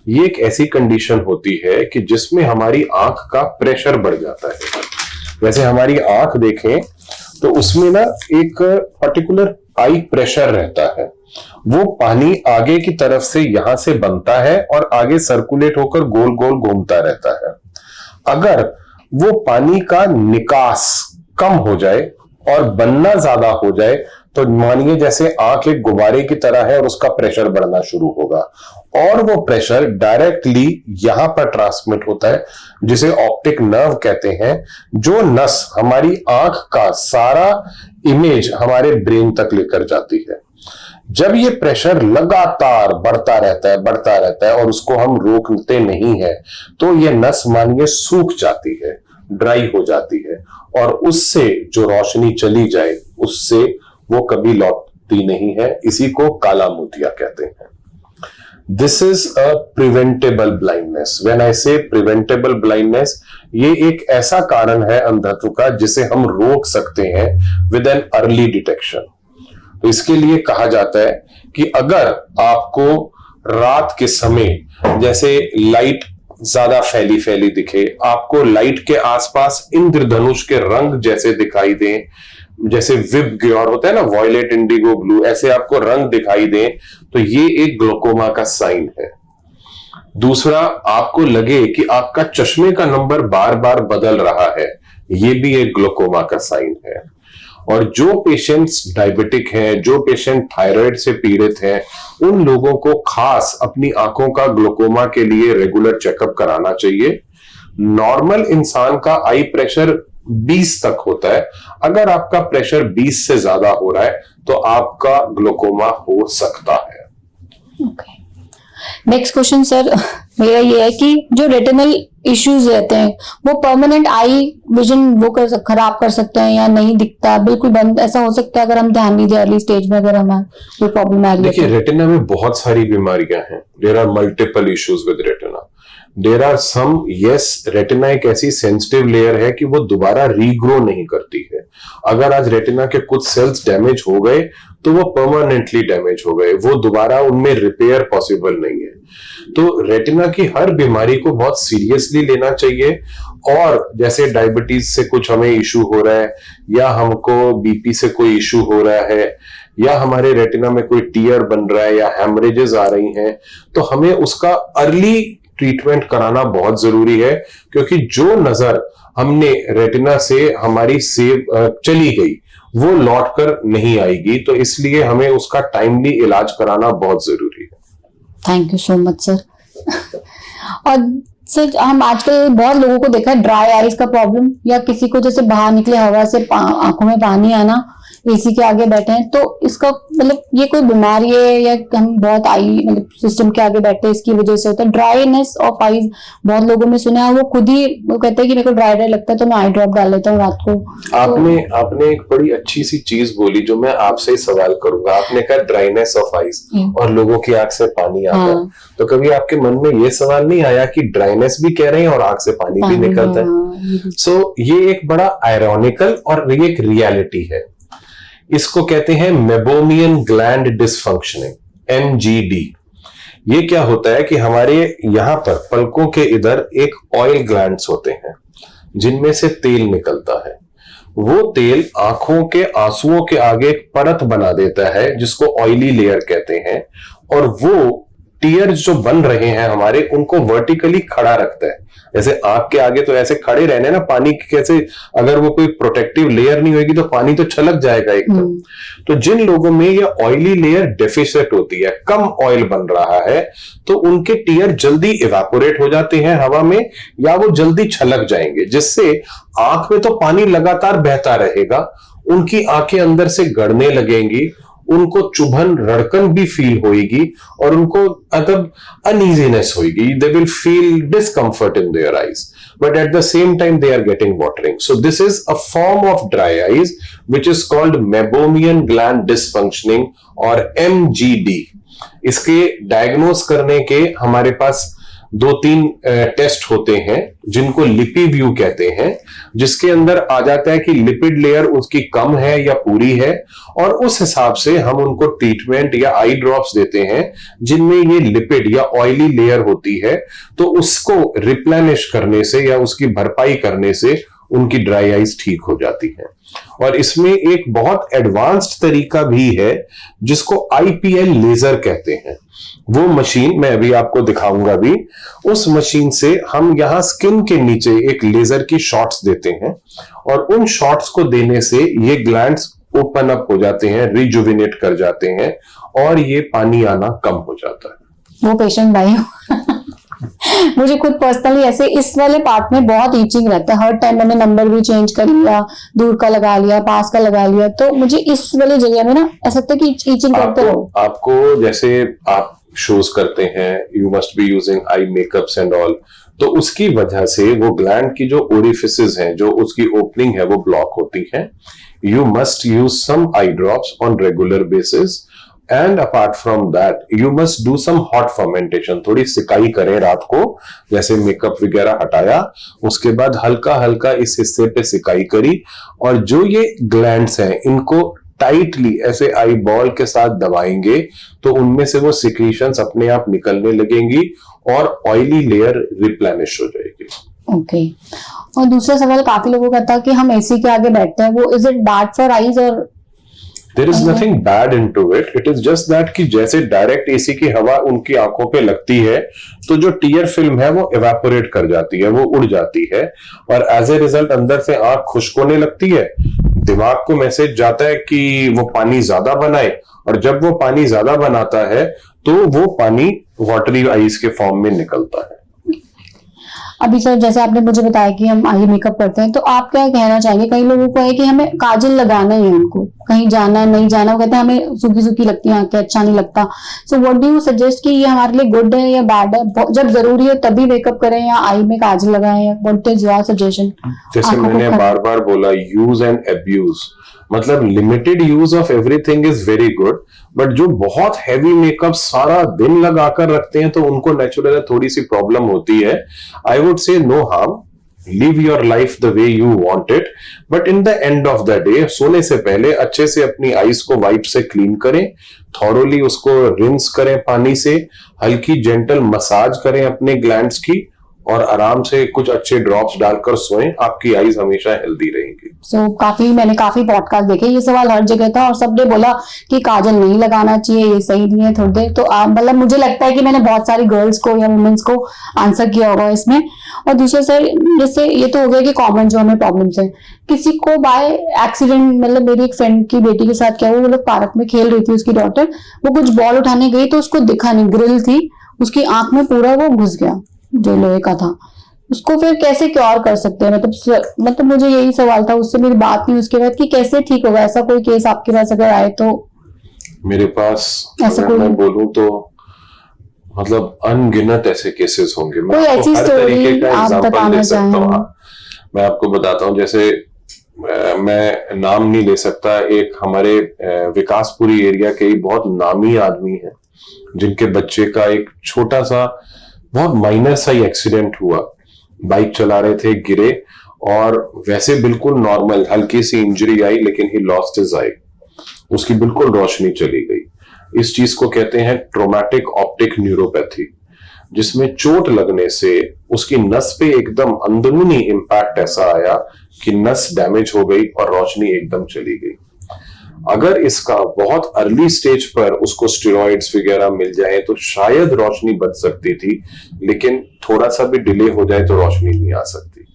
ये एक ऐसी कंडीशन होती है कि जिसमें हमारी आंख का प्रेशर बढ़ जाता है। वैसे हमारी आंख देखें तो उसमें ना एक पर्टिकुलर आई प्रेशर रहता है, वो पानी आगे की तरफ से यहां से बनता है और आगे सर्कुलेट होकर गोल गोल घूमता रहता है। अगर वो पानी का निकास कम हो जाए और बनना ज्यादा हो जाए तो मानिए जैसे आंख एक गुब्बारे की तरह है और उसका प्रेशर बढ़ना शुरू होगा, और वो प्रेशर डायरेक्टली यहां पर ट्रांसमिट होता है, जिसे ऑप्टिक नर्व कहते हैं, जो नस हमारी आंख का सारा इमेज हमारे ब्रेन तक लेकर जाती है। जब ये प्रेशर लगातार बढ़ता रहता है और उसको हम रोकते नहीं है तो ये नस मानिए सूख जाती है, ड्राई हो जाती है, और उससे जो रोशनी चली जाए उससे वो कभी लौटती नहीं है। इसी को काला मोतिया कहते हैं। This is a preventable blindness. When I से प्रिवेंटेबल ब्लाइंडनेस, ये एक ऐसा कारण है अंधत्व का जिसे हम रोक सकते हैं विद एन अर्ली डिटेक्शन। तो इसके लिए कहा जाता है कि अगर आपको रात के समय जैसे लाइट ज्यादा फैली फैली दिखे, आपको लाइट के आसपास इंद्रधनुष के रंग जैसे दिखाई दें, जैसे विब ग्योर होता है ना, वॉयलेट, इंडिगो, ब्लू, ऐसे आपको रंग दिखाई दें, तो ये एक ग्लोकोमा का साइन है। दूसरा, आपको लगे कि आपका चश्मे का नंबर बार बार बदल रहा है, ये भी एक ग्लोकोमा का साइन है। और जो पेशेंट्स डायबिटिक हैं, जो पेशेंट थायराइड से पीड़ित हैं, उन लोगों को खास अपनी आंखों का ग्लोकोमा के लिए रेगुलर चेकअप कराना चाहिए। नॉर्मल इंसान का आई प्रेशर 20 तक होता है। अगर आपका प्रेशर 20 से ज्यादा हो रहा है तो आपका ग्लोकोमा हो सकता है। ओके, नेक्स्ट क्वेश्चन सर मेरा ये है कि जो रेटिनल इश्यूज रहते हैं वो परमानेंट आई विजन वो खराब कर सकते हैं या नहीं दिखता बिल्कुल बंद, ऐसा हो सकता है अगर हम ध्यान नहीं दें अर्ली स्टेज में, अगर हमारे कोई प्रॉब्लम आ रही है? देखिए, रेटिना में बहुत सारी बीमारियां हैं। There are multiple issues with retina. There are some, yes, retina एक ऐसी सेंसिटिव लेयर है कि वो दोबारा रीग्रो नहीं करती है। अगर आज रेटिना के कुछ सेल्स डैमेज हो गए तो वो परमानेंटली डैमेज हो गए, वो दोबारा उनमें रिपेयर पॉसिबल नहीं है। तो रेटिना की हर बीमारी को बहुत सीरियसली लेना चाहिए। और जैसे डायबिटीज से कुछ हमें इशू हो रहा है, या हमको बीपी से कोई इशू हो रहा है, या हमारे रेटिना में कोई टीयर बन रहा है, या हेमरेजेस आ रही हैं, तो हमें उसका अर्ली ट्रीटमेंट कराना बहुत जरूरी है। क्योंकि जो नजर हमने रेटिना से हमारी सेव चली गई वो लौट कर नहीं आएगी, तो इसलिए हमें उसका टाइमली इलाज कराना बहुत जरूरी है। Thank you so much sir. और सर हम आजकल बहुत लोगों को देखा है ड्राई आईज का प्रॉब्लम, या किसी को जैसे बाहर निकले हवा से आंखों में पानी आना, एसी के आगे बैठे हैं, तो इसका मतलब ये कोई बीमारी है या हम बहुत आई मतलब सिस्टम के आगे बैठे हैं इसकी वजह से होता है? ड्राईनेस ऑफ आईज बहुत लोगों में सुना है, वो खुद ही वो कहते हैं कि मेरे को ड्राई लगता है तो मैं आई ड्रॉप डाल लेता हूँ रात को। आपने एक बड़ी अच्छी सी चीज बोली जो मैं आपसे ही सवाल करूंगा। आपने कहा ड्राइनेस ऑफ आईज और लोगों की आंख से पानी आता है, तो कभी आपके मन में ये सवाल नहीं आया कि ड्राइनेस भी कह रहे हैं और आंख से पानी भी निकलता है? सो ये एक बड़ा आयरॉनिकल और ये एक रियलिटी है। इसको कहते हैं मेबोमियन ग्लैंड डिसफंक्शनिंग, MGD। ये क्या होता है कि हमारे यहां पर पलकों के इधर एक ऑयल ग्लैंड्स होते हैं जिनमें से तेल निकलता है। वो तेल आंखों के आंसुओं के आगे एक परत बना देता है जिसको ऑयली लेयर कहते हैं, और वो टीयर्स जो बन रहे हैं हमारे, उनको वर्टिकली खड़ा रखता है। जैसे आंख के आगे तो ऐसे खड़े रहने ना, पानी कैसे, अगर वो कोई प्रोटेक्टिव लेयर नहीं होगी तो पानी तो छलक जाएगा एकदम। तो जिन लोगों में ये ऑयली लेयर डेफिसिट होती है, कम ऑयल बन रहा है, तो उनके टीयर जल्दी इवेपोरेट हो जाते हैं हवा में, या वो जल्दी छलक जाएंगे, जिससे आंख में तो पानी लगातार बहता रहेगा, उनकी आंखें अंदर से गड़ने लगेंगी, उनको चुभन रड़कन भी फील होगी, और उनको मतलब अनईजीनेस होगी। They will feel discomfort in their eyes, but at the same time they are getting watering. So this is a form of dry eyes which is called meibomian gland dysfunctioning or MGD. इसके diagnose करने के हमारे पास 2-3 test होते हैं जिनको लिपिव्यू कहते हैं, जिसके अंदर आ जाता है कि लिपिड लेयर उसकी कम है या पूरी है, और उस हिसाब से हम उनको ट्रीटमेंट या आई ड्रॉप्स देते हैं जिनमें ये लिपिड या ऑयली लेयर होती है। तो उसको रिप्लेनिश करने से या उसकी भरपाई करने से उनकी ड्राई आईज ठीक हो जाती है। और इसमें एक बहुत एडवांस्ड तरीका भी है जिसको IPL लेजर कहते हैं। वो मशीन मैं अभी आपको दिखाऊंगा भी। उस मशीन से हम यहाँ स्किन के नीचे एक लेजर की शॉट्स देते हैं, और उन शॉट्स को देने से ये ग्लैंड्स ओपन अप हो जाते हैं, रिजुविनेट कर जाते हैं, और ये पानी आना कम हो जाता है। वो पेशेंट भाई मुझे खुद पर्सनली ऐसे इस वाले पार्ट में बहुत ईचिंग रहता है, हर टाइम मैंने नंबर भी चेंज कर लिया, दूर का लगा लिया, पास का लगा लिया, तो मुझे इस वाले जगह में ना ऐसा लगता है कि ईचिंग करते रहो। आपको जैसे आप शोज करते हैं, you must be using I makeups and all, तो उसकी वजह से वो ग्लैंड की जो ओरिफिसेस हैं, जो उसकी ओपनिंग है, वो ब्लॉक होती है। You must use some eye drops on regular basis, and apart from that you must do some hot fermentation. थोड़ी सिकाई करें रात को, जैसे मेकअप वगैरह हटाया, उसके बाद हल्का हल्का इस हिस्से पे सिकाई करी, और जो ये ग्लैंड्स हैं इनको टाइटली ऐसे आई बॉल के साथ दबाएंगे तो उनमें से वो सिक्रीशंस अपने आप निकलने लगेंगी और ऑयली लेयर रिप्लेनिश हो जाएगी। ओके। और दूसरा सवाल काफी लोगों का था कि हम एसी के आगे बैठते हैं, वो is it bad for eyes? और There is nothing bad into it. It is just that कि जैसे डायरेक्ट एसी की हवा उनकी आंखों पे लगती है तो जो टीयर फिल्म है वो इवेपोरेट कर जाती है, वो उड़ जाती है और एज ए रिजल्ट अंदर से आंख खुश्क होने लगती है। दिमाग को मैसेज जाता है कि वो पानी ज्यादा बनाए और जब वो पानी ज्यादा बनाता है तो वो पानी वाटरी आइज के फॉर्म में निकलता है। अभी सर जैसे आपने मुझे बताया कि हम आई मेकअप करते हैं, तो आप क्या कहना चाहेंगे? कई लोगों को है कि हमें काजल लगाना ही है, उनको कहीं जाना नहीं जाना, वो कहते हैं हमें सूखी सूखी लगती है आंखें, अच्छा नहीं लगता। So what do you suggest कि ये हमारे लिए गुड है या बैड है? जब जरूरी हो तभी मेकअप करें या आई में काजल लगाएं? What is your suggestion? जैसे मैंने बार बार बोला, यूज एंड अब्यूज, मतलब limited use of everything is very good, but जो बहुत हैवी मेकअप सारा दिन लगाकर रखते हैं तो उनको नेचुरल थोड़ी सी प्रॉब्लम होती है। I would say no harm, live your life the way you want it, but in the end of the day सोने से पहले अच्छे से अपनी आईज को वाइप से क्लीन करें, थॉरोली उसको रिंस करें पानी से, हल्की जेंटल मसाज करें अपने ग्लैंड्स की और आराम से कुछ अच्छे ड्रॉप्स डालकर सोएं, आपकी आईज हमेशा हेल्दी रहेंगी। मैंने काफी पॉडकास्ट देखे, ये सवाल हर जगह था और सबने बोला कि काजल नहीं लगाना चाहिए, ये सही नहीं है थोड़ी देर। तो मतलब मुझे लगता है कि मैंने बहुत सारी गर्ल्स को या वुमेन्स को आंसर किया होगा इसमें। और दूसरा सर, जैसे ये तो हो गया कि कॉमन जो हमें प्रॉब्लम्स है, किसी को बाय एक्सीडेंट, मतलब मेरी एक फ्रेंड की बेटी के साथ क्या हुआ, वो लोग पार्क में खेल रही थी, उसकी डॉटर, वो कुछ बॉल उठाने गई तो उसको दिखा नहीं, ग्रिल थी, उसकी आंख में पूरा वो घुस गया जो लोहे का था। उसको फिर कैसे क्योर कर सकते हैं? मतलब मुझे यही सवाल था, उससे मेरी बात नहीं उसके बाद कि कैसे ठीक होगा। ऐसा कोई केस आपके पास अगर आए तो? मेरे पास ऐसा कोई मैं बोलूं तो मतलब अनगिनत ऐसे केसेस होंगे। मैं कोई ऐसी हर तरीके का एग्जांपल दे सकता हूँ। मैं आपको बताता हूँ, जैसे मैं नाम नहीं ले सकता, एक हमारे विकासपुरी एरिया के बहुत नामी आदमी है जिनके बच्चे का एक छोटा सा बहुत माइनर सा ही एक्सीडेंट हुआ। बाइक चला रहे थे, गिरे और वैसे बिल्कुल नॉर्मल हल्की सी इंजरी आई, लेकिन ही लॉस्ट हिज आई, उसकी बिल्कुल रोशनी चली गई। इस चीज को कहते हैं ट्रोमैटिक ऑप्टिक न्यूरोपैथी, जिसमें चोट लगने से उसकी नस पे एकदम अंदरूनी इंपैक्ट ऐसा आया कि नस डैमेज हो गई और रोशनी एकदम चली गई। अगर इसका बहुत अर्ली स्टेज पर उसको स्टेरॉइड्स वगैरह मिल जाए तो शायद रोशनी बच सकती थी, लेकिन थोड़ा सा भी डिले हो जाए तो रोशनी नहीं आ सकती।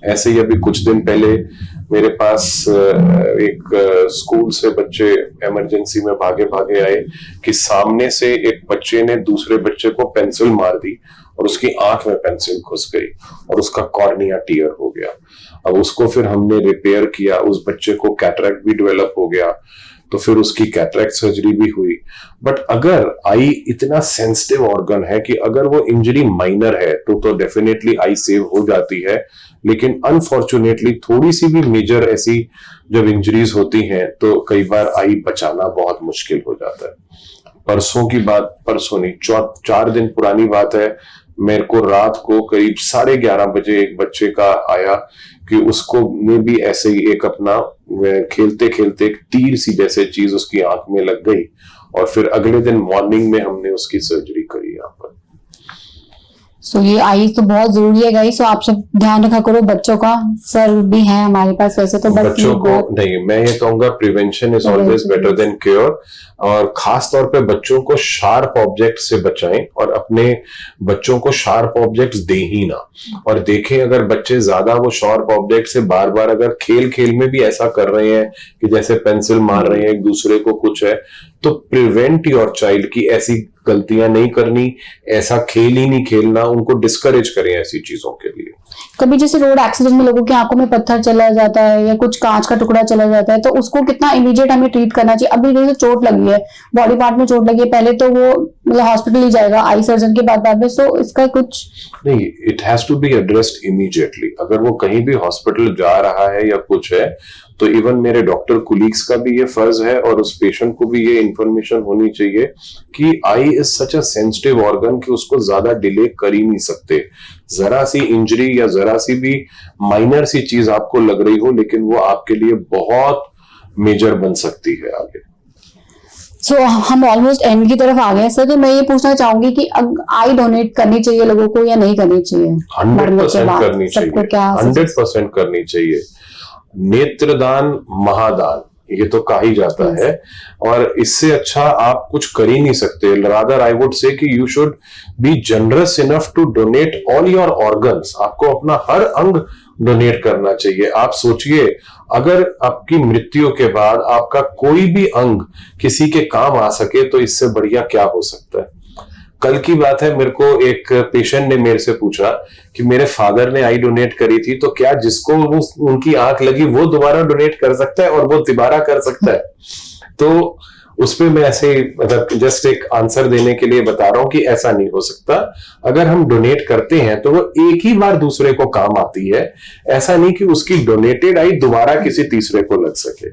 ऐसे ही अभी कुछ दिन पहले मेरे पास एक स्कूल से बच्चे इमरजेंसी में भागे भागे आए कि सामने से एक बच्चे ने दूसरे बच्चे को पेंसिल मार दी और उसकी आंख में पेंसिल घुस गई और उसका कॉर्निया टीयर हो गया। अब उसको फिर हमने रिपेयर किया, उस बच्चे को कैटरैक्ट भी डेवलप हो गया, तो फिर उसकी कैटरैक्ट सर्जरी भी हुई। बट अगर आई इतना सेंसिटिव ऑर्गन है कि अगर वो इंजरी माइनर है तो डेफिनेटली आई सेव हो जाती है, लेकिन अनफॉर्चुनेटली थोड़ी सी भी मेजर ऐसी जब इंजरीज होती हैं तो कई बार आई बचाना बहुत मुश्किल हो जाता है। परसों की बात, परसों नहीं, 4 दिन पुरानी बात है, मेरे को रात को करीब 11:30 बजे एक बच्चे का आया कि उसको में भी ऐसे ही एक अपना खेलते खेलते एक तीर सी जैसे चीज उसकी आंख में लग गई और फिर अगले दिन मॉर्निंग में हमने उसकी सर्जरी करी यहाँ पर। सो ये आई तो बहुत जरूरी है गाइस, सो आप सब ध्यान रखा करो बच्चों का। सर भी है हमारे पास वैसे तो, बच्चों को नहीं, मैं ये कहूंगा prevention is always better than cure, और खास तौर पे बच्चों को शार्प ऑब्जेक्ट से बचाएं और अपने बच्चों को शार्प ऑब्जेक्ट्स दे ही ना। और देखें अगर बच्चे ज्यादा वो शार्प ऑब्जेक्ट से बार बार अगर खेल खेल में भी ऐसा कर रहे हैं कि जैसे पेंसिल मार रहे हैं एक दूसरे को कुछ है, तो प्रिवेंट योर चाइल्ड की ऐसी गलतियां नहीं करनी, ऐसा खेल ही नहीं खेलना, उनको डिस्करेज करें ऐसी चीजों के लिए। कभी जैसे रोड एक्सीडेंट में लोगों की आंखों में पत्थर चला जाता है या कुछ कांच का टुकड़ा चला जाता है, तो उसको कितना इमीडिएट हमें ट्रीट करना चाहिए? अभी जैसे चोट लगी है, बॉडी पार्ट में चोट लगी है, पहले तो वो मतलब हॉस्पिटल ही जाएगा आई सर्जन के बाद में, सो इसका कुछ नहीं, it has to be addressed immediately. अगर वो कहीं भी हॉस्पिटल जा रहा है या कुछ है तो इवन मेरे डॉक्टर कुलीग्स का भी ये फर्ज है और उस पेशेंट को भी ये इंफॉर्मेशन होनी चाहिए कि eye is such a sensitive organ कि उसको ज्यादा डिले कर ही नहीं सकते। जरा सी इंजरी या जरा सी भी माइनर सी चीज आपको लग रही हो, लेकिन वो आपके लिए बहुत मेजर बन सकती है आगे। सो हम ऑलमोस्ट एंड की तरफ आ गए हैं सर, तो मैं ये पूछना चाहूंगी कि आई डोनेट करनी चाहिए लोगों को या नहीं करनी चाहिए? 100% करनी चाहिए, सबको क्या 100% करनी चाहिए। नेत्रदान महादान ये तो कहा ही जाता है, और इससे अच्छा आप कुछ कर ही नहीं सकते। रादर आई वुड से कि you should be generous enough to donate all your organs. आपको अपना हर अंग डोनेट करना चाहिए। आप सोचिए, अगर आपकी मृत्यु के बाद आपका कोई भी अंग किसी के काम आ सके तो इससे बढ़िया क्या हो सकता है। कल की बात है, मेरे को एक पेशेंट ने मेरे से पूछा कि मेरे फादर ने आई डोनेट करी थी, तो क्या जिसको उनकी आंख लगी वो दोबारा डोनेट कर सकता है और वो दोबारा कर सकता है? तो उस पे मैं ऐसे मतलब जस्ट एक आंसर देने के लिए बता रहा हूं कि ऐसा नहीं हो सकता। अगर हम डोनेट करते हैं तो वो एक ही बार दूसरे को काम आती है, ऐसा नहीं कि उसकी डोनेटेड आई दोबारा किसी तीसरे को लग सके।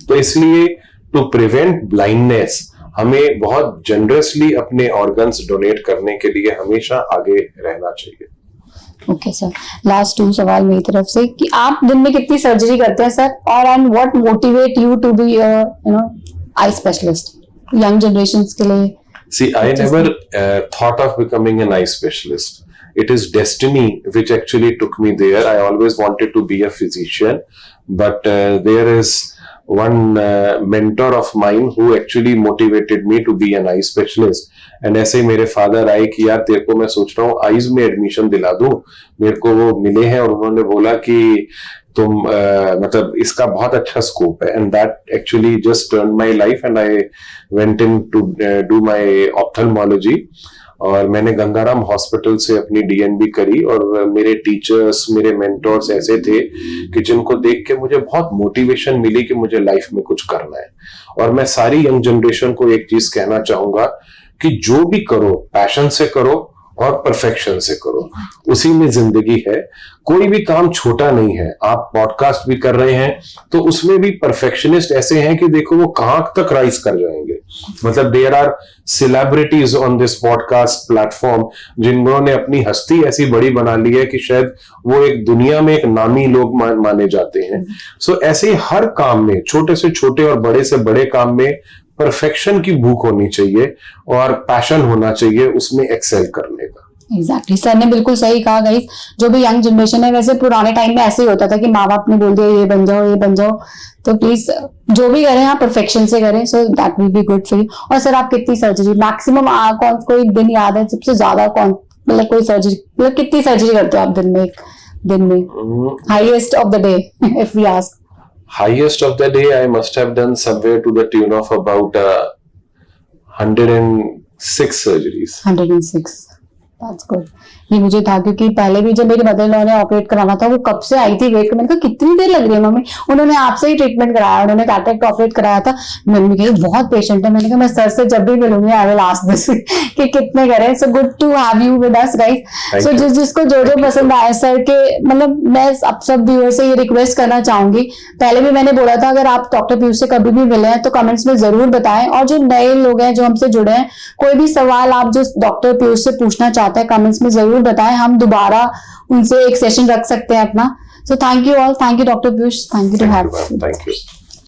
तो इसलिए टू प्रिवेंट ब्लाइंडनेस हमें बहुत जनरसली अपने ऑर्गन्स डोनेट करने के लिए हमेशा आगे रहना चाहिए। ओके सर, लास्ट 2 सवाल मेरी तरफ से कि आप दिन में कितनी सर्जरी करते हैं सर, और and what motivate you to be eye specialist young generations के लिए? See, I never thought of becoming an eye specialist. It is destiny which actually took me there. I always wanted to be a physician, but there is one mentor of mine who actually motivated me to be an eye specialist. And ऐसे मेरे father आए कि यार तेरे को मैं सोच रहा हूँ आईज में एडमिशन दिला दूं। मेरे को वो मिले हैं और उन्होंने बोला कि तुम मतलब इसका बहुत अच्छा स्कोप है, and that actually just turn my life and I went in to do my ophthalmology. और मैंने गंगाराम हॉस्पिटल से अपनी डीएनबी करी, और मेरे टीचर्स, मेरे मेंटोर्स ऐसे थे कि जिनको देख के मुझे बहुत मोटिवेशन मिली कि मुझे लाइफ में कुछ करना है। और मैं सारी यंग जनरेशन को एक चीज कहना चाहूंगा कि जो भी करो पैशन से करो और परफेक्शन से करो, उसी में जिंदगी है। कोई भी काम छोटा नहीं है। आप पॉडकास्ट भी कर रहे हैं तो उसमें भी परफेक्शनिस्ट ऐसे हैं कि देखो वो कहां तक राइज कर जाएंगे। मतलब there are celebrities on this podcast platform जिन्होंने अपनी हस्ती ऐसी बड़ी बना ली है कि शायद वो एक दुनिया में एक नामी लोग माने जाते हैं। सो ऐसे ही हर काम में, छोटे से छोटे और बड़े से बड़े काम में परफेक्शन की भूख होनी चाहिए और पैशन होना चाहिए उसमें एक्सेल करने का। एग्जैक्टली सर ने बिल्कुल सही कहा गाइस। जो भी यंग जनरेशन है, वैसे पुराने टाइम में ऐसे ही होता था कि माँ बाप ने बोल दिया ये बन जाओ ये बन जाओ, तो प्लीज जो भी करें आप परफेक्शन से करें, so that will be good for you. और सर आप कितनी सर्जरी मैक्सिमम कौन कोई दिन याद है सबसे ज्यादा कौन, मतलब कोई सर्जरी मतलब कितनी सर्जरी करते हो आप दिन में highest of the day if we ask? Highest of the day, I must have done somewhere to the tune of about 106 surgeries. 106. That's good. ये मुझे था क्योंकि पहले भी जब मेरी मदर इन लॉ ने ऑपरेट कराना था, वो कब से आई थी वेट, मैंने कहा कितनी देर लग रही है मम्मी, उन्होंने आपसे ही ट्रीटमेंट कराया, उन्होंने कैटरेक्ट ऑपरेट कराया था। मम्मी कही बहुत पेशेंट है, मैंने कहा मैं सर से जब भी मिलूंगी आई विल आस्क दिस कि कितने करें। So good to have you with us guys. So जिसको जो पसंद आए सर के, मतलब मैं अब सब व्यूअर से ये रिक्वेस्ट करना चाहूंगी, पहले भी मैंने बोला था अगर आप डॉक्टर पीयूष से कभी भी मिले हैं तो कमेंट्स में जरूर बताएं, और जो नए लोग हैं जो हमसे जुड़े हैं, कोई भी सवाल आप जो डॉक्टर पीयूष से पूछना चाहते हैं कमेंट्स में जरूर बताएं, हम दोबारा उनसे एक सेशन रख सकते हैं अपना। So thank you all, thank you doctor Piyush, thank you to have. Thank you.